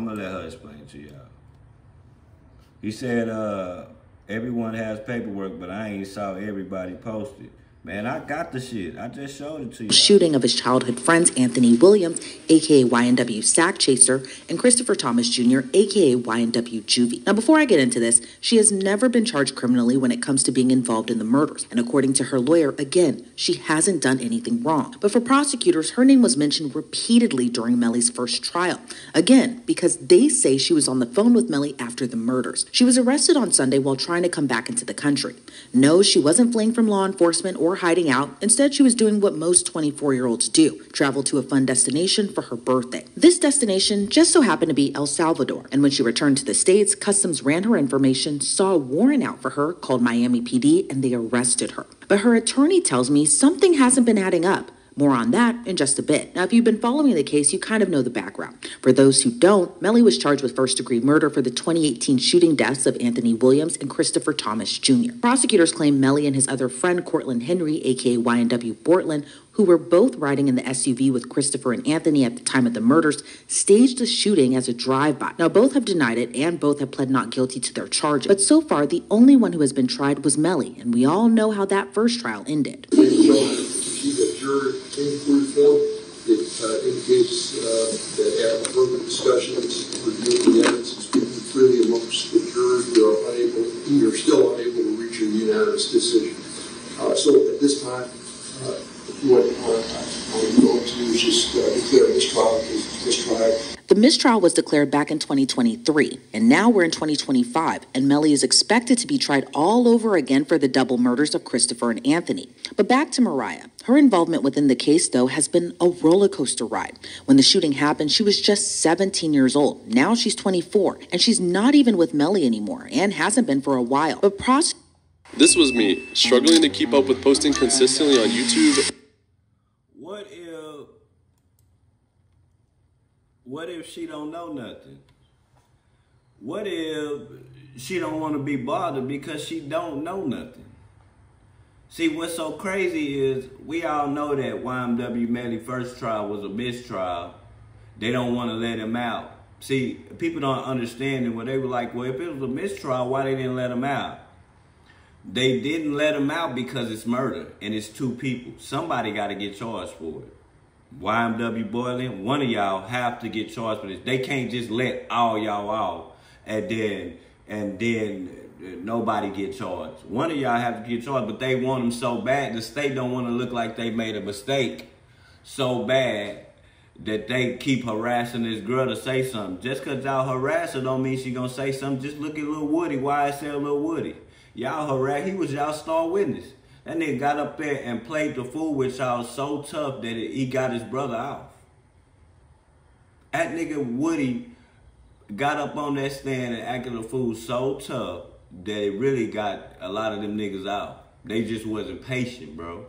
He said, everyone has paperwork, but I ain't saw everybody post it. Man, I got the shit. I just showed it to you. Shooting of his childhood friends, Anthony Williams, a.k.a. YNW Sack Chaser, and Christopher Thomas Jr., a.k.a. YNW Juvie. Now, before I get into this, she has never been charged criminally when it comes to being involved in the murders. And according to her lawyer, again, she hasn't done anything wrong. But for prosecutors, her name was mentioned repeatedly during Melly's first trial. Again, because they say she was on the phone with Melly after the murders. She was arrested on Sunday while trying to come back into the country. No, she wasn't fleeing from law enforcement or or hiding out. Instead, she was doing what most 24-year-olds do, travel to a fun destination for her birthday. This destination just so happened to be El Salvador. And when she returned to the States, Customs ran her information, saw a warrant out for her, called Miami PD, and they arrested her. But her attorney tells me something hasn't been adding up. More on that in just a bit. Now, if you've been following the case, you kind of know the background. For those who don't, Melly was charged with first-degree murder for the 2018 shooting deaths of Anthony Williams and Christopher Thomas Jr. Prosecutors claim Melly and his other friend, Cortland Henry, a.k.a. YNW Bortland, who were both riding in the SUV with Christopher and Anthony at the time of the murders, staged the shooting as a drive-by. Now, both have denied it, and both have pled not guilty to their charges. But so far, the only one who has been tried was Melly, and we all know how that first trial ended. That juror inquiry form, it indicates that after further discussions, reviewing the evidence, and speaking freely amongst the jurors, we are still unable to reach a unanimous decision. So at this time, what I'm going to do is just declare mistrial. The mistrial was declared back in 2023, and now we're in 2025, and Melly is expected to be tried all over again for the double murders of Christopher and Anthony. But back to Mariah. Her involvement within the case, though, has been a roller coaster ride. When the shooting happened, she was just 17 years old. Now she's 24, and she's not even with Melly anymore, and hasn't been for a while. But This was me, struggling to keep up with posting consistently on YouTube. What if she don't know nothing? What if she don't want to be bothered because she don't know nothing? See, what's so crazy is we all know that YNW Melly first trial was a mistrial. They don't want to let him out. See, people don't understand it. When they were like, well, if it was a mistrial, why they didn't let him out? They didn't let him out because it's murder and it's two people. Somebody got to get charged for it. YNW Bortland, one of y'all have to get charged for this. They can't just let all y'all out and then nobody get charged. One of y'all have to get charged, but they want them so bad. The state don't want to look like they made a mistake so bad that they keep harassing this girl to say something. Just because y'all harass her don't mean she gonna say something. Just look at Lil Woody, YSL Lil Woody. Y'all harass, he was y'all star witness. That nigga got up there and played the fool with y'all so tough that he got his brother off. That nigga Woody got up on that stand and acted a fool so tough that it really got a lot of them niggas out. They just wasn't patient, bro.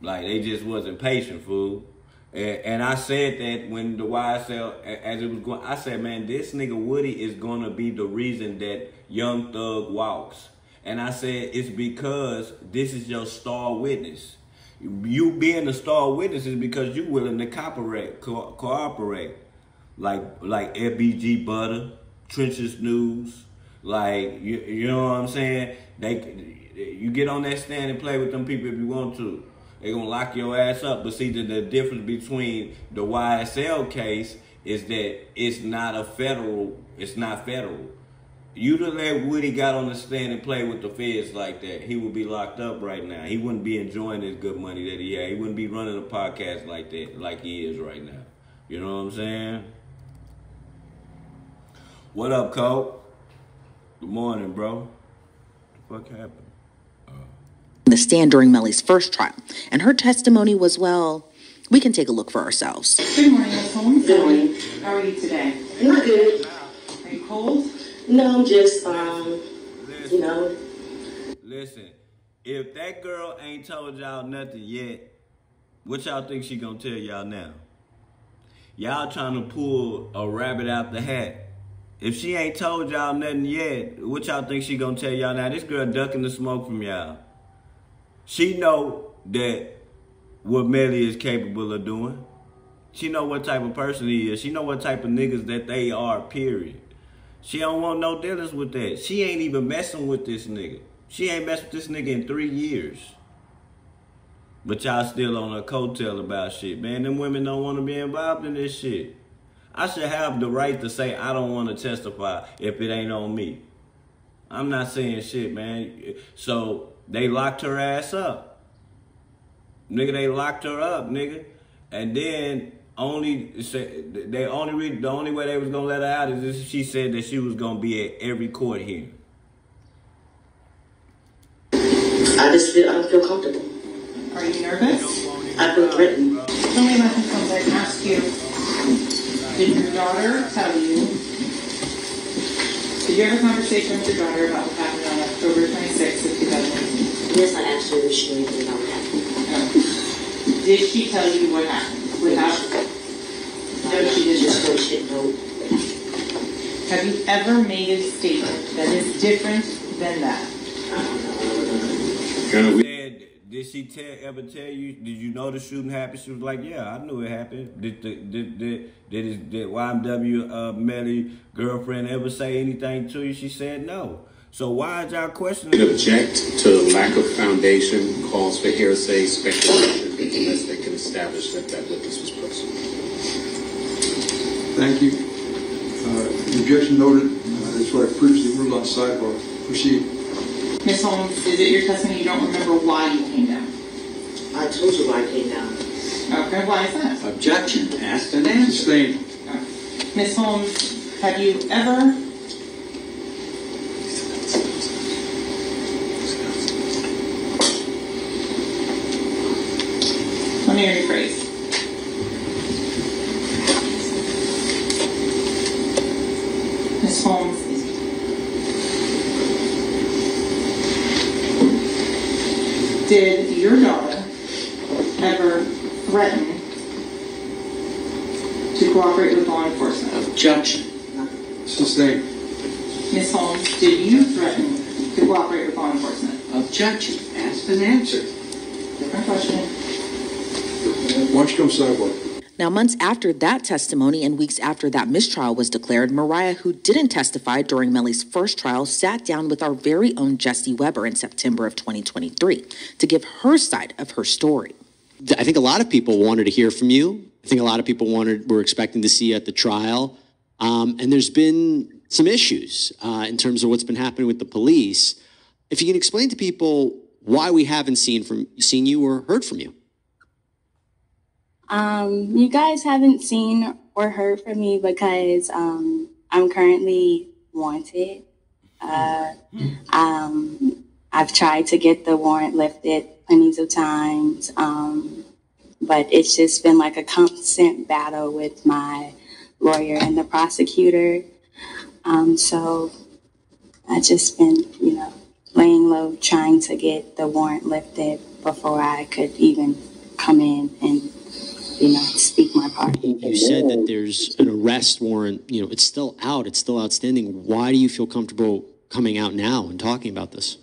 Like, they just wasn't patient, fool. And I said that when the YSL, as it was going, I said, man, this nigga Woody is going to be the reason that Young Thug walks. And I said, it's because this is your star witness. You being the star witness is because you willing to cooperate. Like FBG Butter, Trenches News. Like, you know what I'm saying? You get on that stand and play with them people if you want to. They're going to lock your ass up. But see, the difference between the YSL case is that it's not federal. You'd have let Woody got on the stand and play with the feds like that, he would be locked up right now. He wouldn't be enjoying his good money that he had. He wouldn't be running a podcast like that, like he is right now. You know what I'm saying? What up, Cole? Good morning, bro. What the fuck happened? The stand during Melly's first trial, and her testimony was, well, we can take a look for ourselves. Good morning, Miss Holmes. Good morning. How are you today? Not good. Are you cold? No, I'm just, you know. Listen, if that girl ain't told y'all nothing yet, what y'all think she gonna tell y'all now? Y'all trying to pull a rabbit out the hat. If she ain't told y'all nothing yet, what y'all think she gonna tell y'all now? This girl ducking the smoke from y'all. She know that what Melly is capable of doing. She know what type of person he is. She know what type of niggas that they are, period. She don't want no dealings with that. She ain't even messing with this nigga. She ain't messed with this nigga in 3 years. But y'all still on a coattail about shit. Man, them women don't want to be involved in this shit. I should have the right to say I don't want to testify if it ain't on me. I'm not saying shit, man. So they locked her ass up. Nigga, they locked her up, nigga. And then the only way they was gonna let her out is if she said that she was gonna be at every court hearing. I don't feel comfortable. Are you nervous? I feel threatened. Tell me about this. I asked you, did your daughter tell you, did you have a conversation with your daughter about what happened on October 26th of 2018? Yes, I asked her if she knew anything about what happened. Did she tell you what happened? No, she didn't. Just told she didn't know. Have you ever made a statement that is different than that? Did she ever tell you? Did you know the shooting happened? She was like, "Yeah, I knew it happened." Did YNW Melly girlfriend ever say anything to you? She said no. So why is y'all questioning? Object to lack of foundation, calls for hearsay, speculation, unless they can establish that that witness was present. Thank you. The objection noted. That's what I previously ruled on sidebar. Proceed. Ms. Holmes, is it your testimony you don't remember why you came down? I told you why I came down. Okay, why is that? Objection. Asked and answered. Sustained. Ms. Holmes, have you ever let me rephrase. Ms. Holmes, did your daughter ever threaten to cooperate with law enforcement? Objection. Sustained. Ms. Holmes, did you threaten to cooperate with law enforcement? Objection. Asked and answered. Different question. Why don't you come sidebar? Now, months after that testimony and weeks after that mistrial was declared, Mariah, who didn't testify during Melly's first trial, sat down with our very own Jesse Weber in September of 2023 to give her side of her story. I think a lot of people wanted to hear from you. I think a lot of people were expecting to see you at the trial. And there's been some issues in terms of what's been happening with the police. If you can explain to people why we haven't seen you or heard from you. You guys haven't seen or heard from me because I'm currently wanted. I've tried to get the warrant lifted plenty of times, but it's just been like a constant battle with my lawyer and the prosecutor. So I've just been, laying low trying to get the warrant lifted before I could even come in and speak my part. You said that there's an arrest warrant, it's still out, it's still outstanding. Why do you feel comfortable coming out now and talking about this?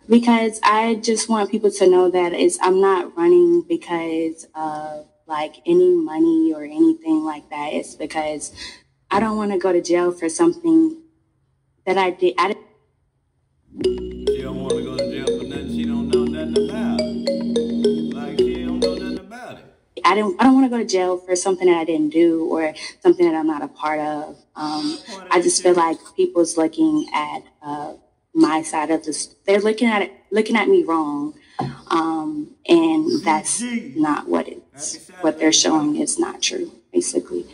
Because I just want people to know that I'm not running because of any money or anything like that. It's because I don't want to go to jail for something that I did. She don't want to go to jail for nothing she don't know nothing about. She don't know nothing about it. I don't want to go to jail for something that I didn't do or something that I'm not a part of. I just feel like people's looking at my side of this. They're looking at me wrong, and that's not what they're showing is not true, basically.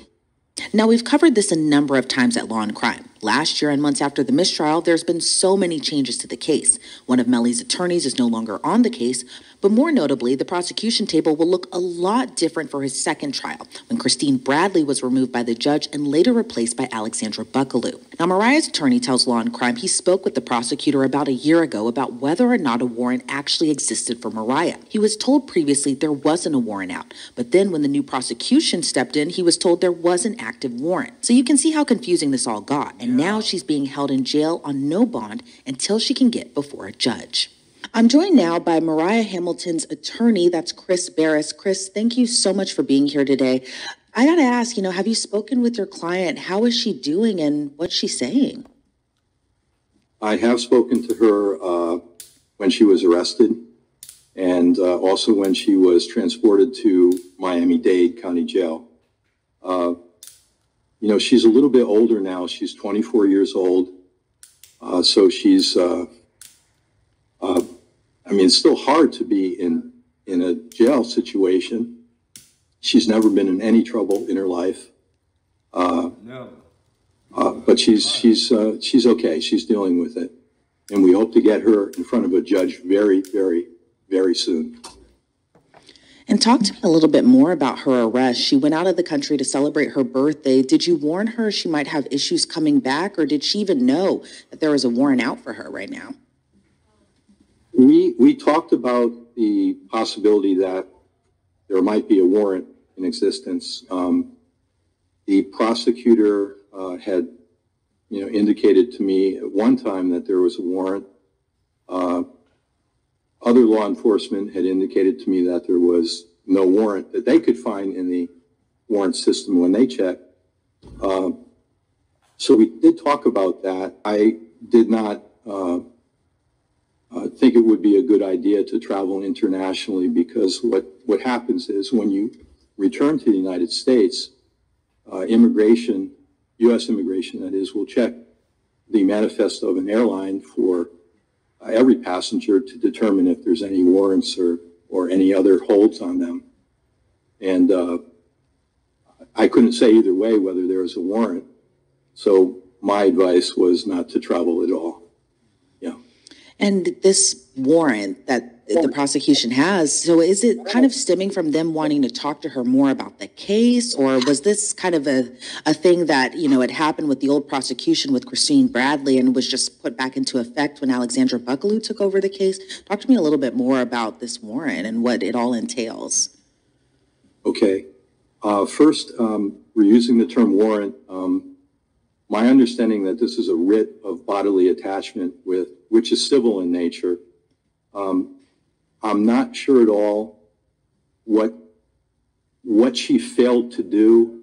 Now, we've covered this a number of times at Law and Crime. Last year and months after the mistrial, there's been so many changes to the case. One of Melly's attorneys is no longer on the case, but more notably, the prosecution table will look a lot different for his second trial, when Christine Bradley was removed by the judge and later replaced by Alexandra Buckaloo. Now, Mariah's attorney tells Law and Crime he spoke with the prosecutor about a year ago about whether or not a warrant actually existed for Mariah. He was told previously there wasn't a warrant out, but then when the new prosecution stepped in, he was told there was an active warrant. So you can see how confusing this all got, and now she's being held in jail on no bond until she can get before a judge. I'm joined now by Mariah Hamilton's attorney, that's Chris Barris. Chris, thank you so much for being here today. I gotta ask, have you spoken with your client? How is she doing and what's she saying? I have spoken to her when she was arrested and also when she was transported to Miami-Dade County Jail. She's a little bit older now. She's 24 years old. So she's, it's still hard to be in a jail situation. She's never been in any trouble in her life. But she's okay. She's dealing with it. and we hope to get her in front of a judge very, very, very soon. And talk to me a little bit more about her arrest. She went out of the country to celebrate her birthday. Did you warn her she might have issues coming back, or did she even know that there was a warrant out for her right now? We talked about the possibility that there might be a warrant in existence. The prosecutor had, indicated to me at one time that there was a warrant. Other law enforcement had indicated to me that there was no warrant that they could find in the warrant system when they checked. So we did talk about that. I did not think it would be a good idea to travel internationally, because what happens is when you return to the United States, immigration, U.S. immigration that is, will check the manifest of an airline for every passenger to determine if there's any warrants or any other holds on them. And I couldn't say either way whether there was a warrant. So my advice was not to travel at all. Yeah. And this warrant that the prosecution has, so is it kind of stemming from them wanting to talk to her more about the case, or was this kind of a thing that, had happened with the old prosecution with Christine Bradley and was just put back into effect when Alexandra Buckalew took over the case? Talk to me a little bit more about this warrant and what it all entails. Okay. First, we're using the term warrant. My understanding that this is a writ of bodily attachment which is civil in nature. I'm not sure at all what she failed to do.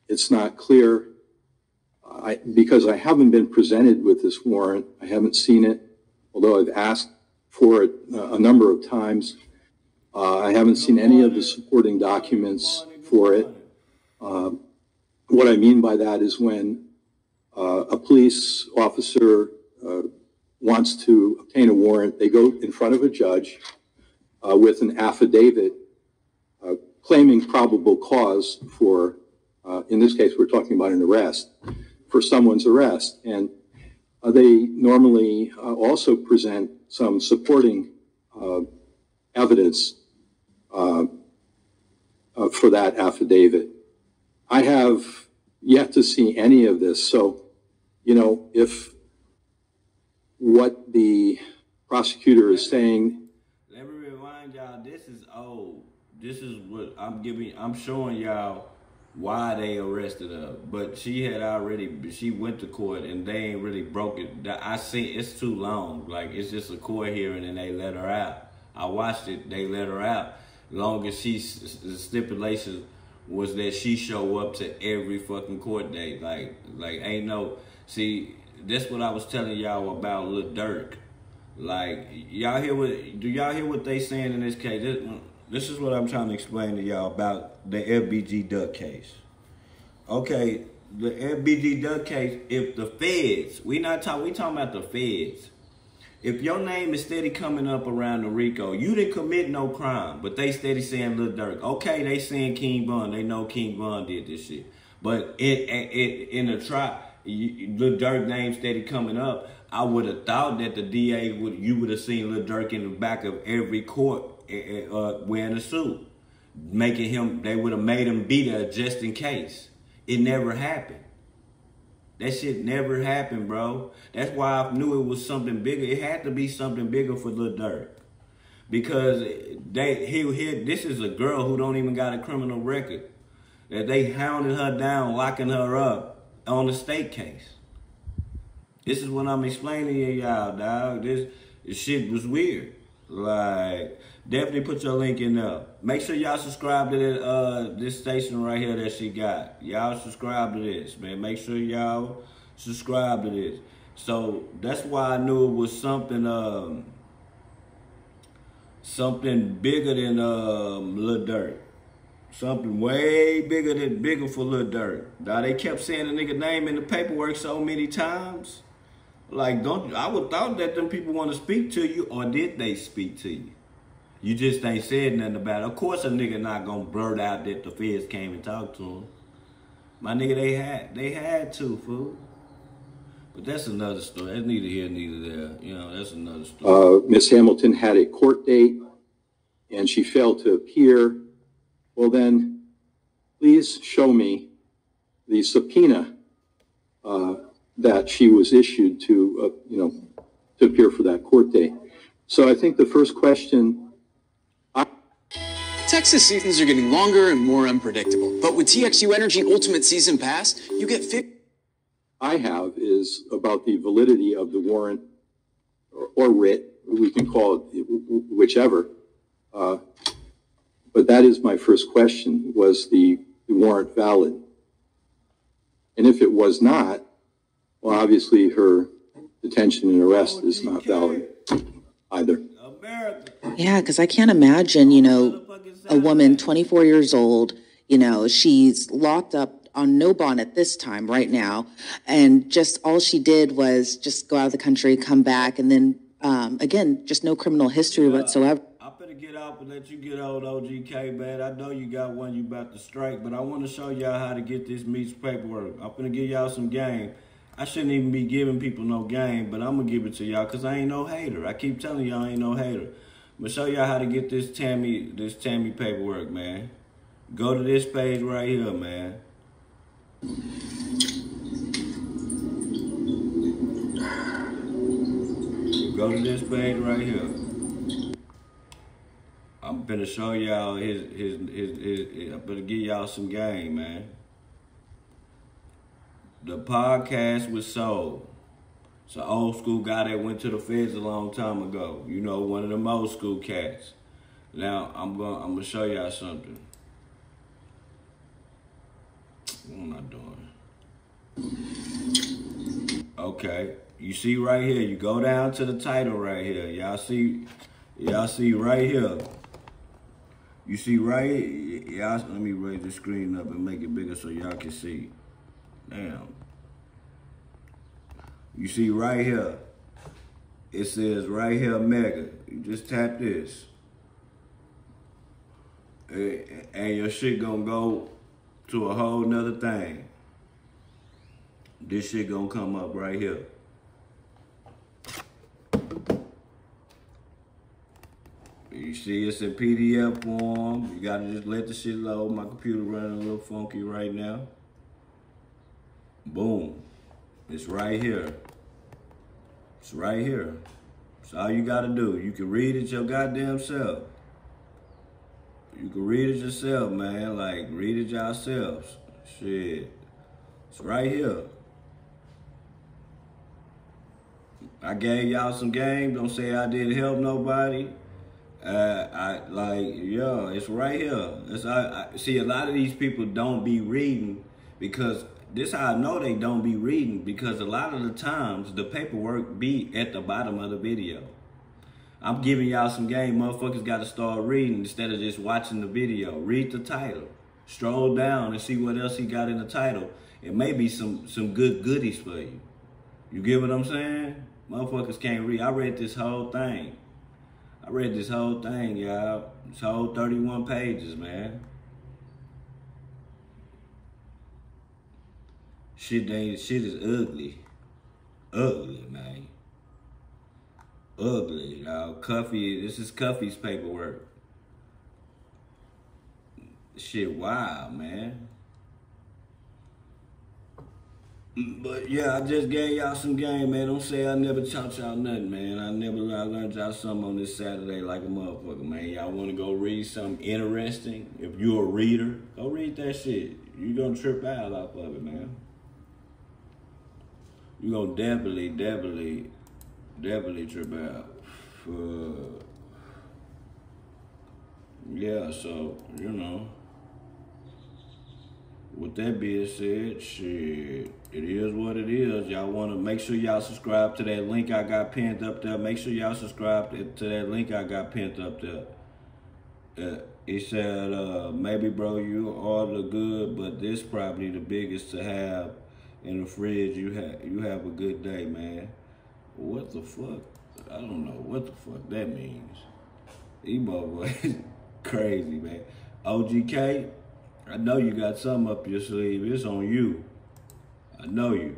It's not clear. Because I haven't been presented with this warrant. I haven't seen it, although I've asked for it a number of times. I haven't seen any of the supporting documents for it. What I mean by that is when a police officer wants to obtain a warrant, they go in front of a judge with an affidavit claiming probable cause for, in this case, we're talking about an arrest, for someone's arrest. And they normally also present some supporting evidence for that affidavit. I have yet to see any of this. So, if what the prosecutor is saying. Let me remind y'all, this is old. This is what I'm showing y'all why they arrested her. But she went to court and they ain't really broke it. I see it's too long. Like, it's just a court hearing and they let her out. I watched it, they let her out. Long as the stipulation was that she show up to every fucking court date. Like ain't no, see, that's what I was telling y'all about Lil Durk. Like, do y'all hear what they saying in this case? This is what I'm trying to explain to y'all about the FBG Duck case. Okay, the FBG Duck case, if the feds, we talking about the feds. If your name is steady coming up around the RICO, you didn't commit no crime, but they steady saying Lil Durk. Okay, they saying King Von. They know King Von did this shit. But in the trial, Lil Durk name steady coming up. I would have thought that the DA you would have seen Lil Durk in the back of every court wearing a suit, they would have made him be there just in case. It never happened. That shit never happened, bro. That's why I knew it was something bigger. It had to be something bigger for Lil Durk. Because this is a girl who don't even got a criminal record. That they hounded her down, locking her up on the state case. This is what I'm explaining to y'all, dog. This shit was weird. Like, definitely put your link in there. Make sure y'all subscribe to this station right here that she got. Y'all subscribe to this, man. Make sure y'all subscribe to this. So that's why I knew it was something bigger than Lil Durk. Something way bigger for Lil Durk. Now they kept saying the nigga name in the paperwork so many times. Like, I would thought that them people want to speak to you, or did they speak to you? You just ain't said nothing about it. Of course a nigga not gonna blurt out that the feds came and talked to him. My nigga, they had to, fool. But that's another story. That's neither here, neither there. You know, that's another story. Miss Hamilton had a court date and she failed to appear. Well, then, please show me the subpoena that she was issued to, to appear for that court date. So I think the first question... Texas seasons are getting longer and more unpredictable, but with TXU Energy Ultimate Season Pass, you get I have is about the validity of the warrant or writ, we can call it whichever. But that is my first question, was the warrant valid? And if it was not, well, obviously her detention and arrest is not valid either. Yeah, because I can't imagine, a woman 24 years old, she's locked up on no bond at this time right now. And just all she did was just go out of the country, come back, and then, again, just no criminal history whatsoever. I'm finna get out and let you get old, OGK, man. I know you got one you about to strike, but I want to show y'all how to get this Meech paperwork. I'm finna give y'all some game. I shouldn't even be giving people no game, but I'm gonna give it to y'all because I ain't no hater. I keep telling y'all I ain't no hater. I'm gonna show y'all how to get this Tammy paperwork, man. Go to this page right here, man. Go to this page right here. I'm gonna show y'all I'm gonna give y'all some game, man. The podcast was sold. It's an old school guy that went to the feds a long time ago. One of them old school cats. Now I'm gonna show y'all something. What am I doing? Okay, you see right here. You go down to the title right here. Y'all see right here. You see right, y'all. Let me raise the screen up and make it bigger so y'all can see. Damn. You see right here. It says right here, Mega. You just tap this, and your shit gonna go to a whole nother thing. This shit gonna come up right here. You see it's in PDF form. You gotta just let the shit load. My computer running a little funky right now. Boom. It's right here. It's right here. That's all you gotta do. You can read it your goddamn self. You can read it yourself, man. Like, read it yourselves. Shit. It's right here. I gave y'all some game. Don't say I didn't help nobody. It's right here. See, a lot of these people don't be reading because this how I know they don't be reading, because a lot of the times the paperwork be at the bottom of the video. I'm giving y'all some game. Motherfuckers got to start reading instead of just watching the video. Read the title. Stroll down and see what else he got in the title. It may be some good goodies for you. You get what I'm saying? Motherfuckers can't read. I read this whole thing. Y'all. This whole 31 pages, man. Shit is ugly. Ugly, man. Ugly, y'all. Cuffy, this is Cuffy's paperwork. Shit wild, man. But yeah, I just gave y'all some game, man. Don't say I never taught y'all nothing, man. I learned y'all something on this Saturday like a motherfucker, man. Y'all want to go read something interesting? If you're a reader, go read that shit. You gonna trip out off of it, man. You gonna definitely trip out. Yeah, so, with that being said, shit, it is what it is. Y'all want to make sure y'all subscribe to that link I got pinned up there. Make sure y'all subscribe to that link I got pinned up there. It said, maybe, bro, you order good, but this probably the biggest to have in the fridge. You have a good day, man. What the fuck? I don't know what the fuck that means. These motherfuckers crazy, man. OGK, I know you got something up your sleeve. It's on you. I know you.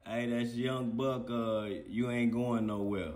Hey, that's Young Buck. You ain't going nowhere.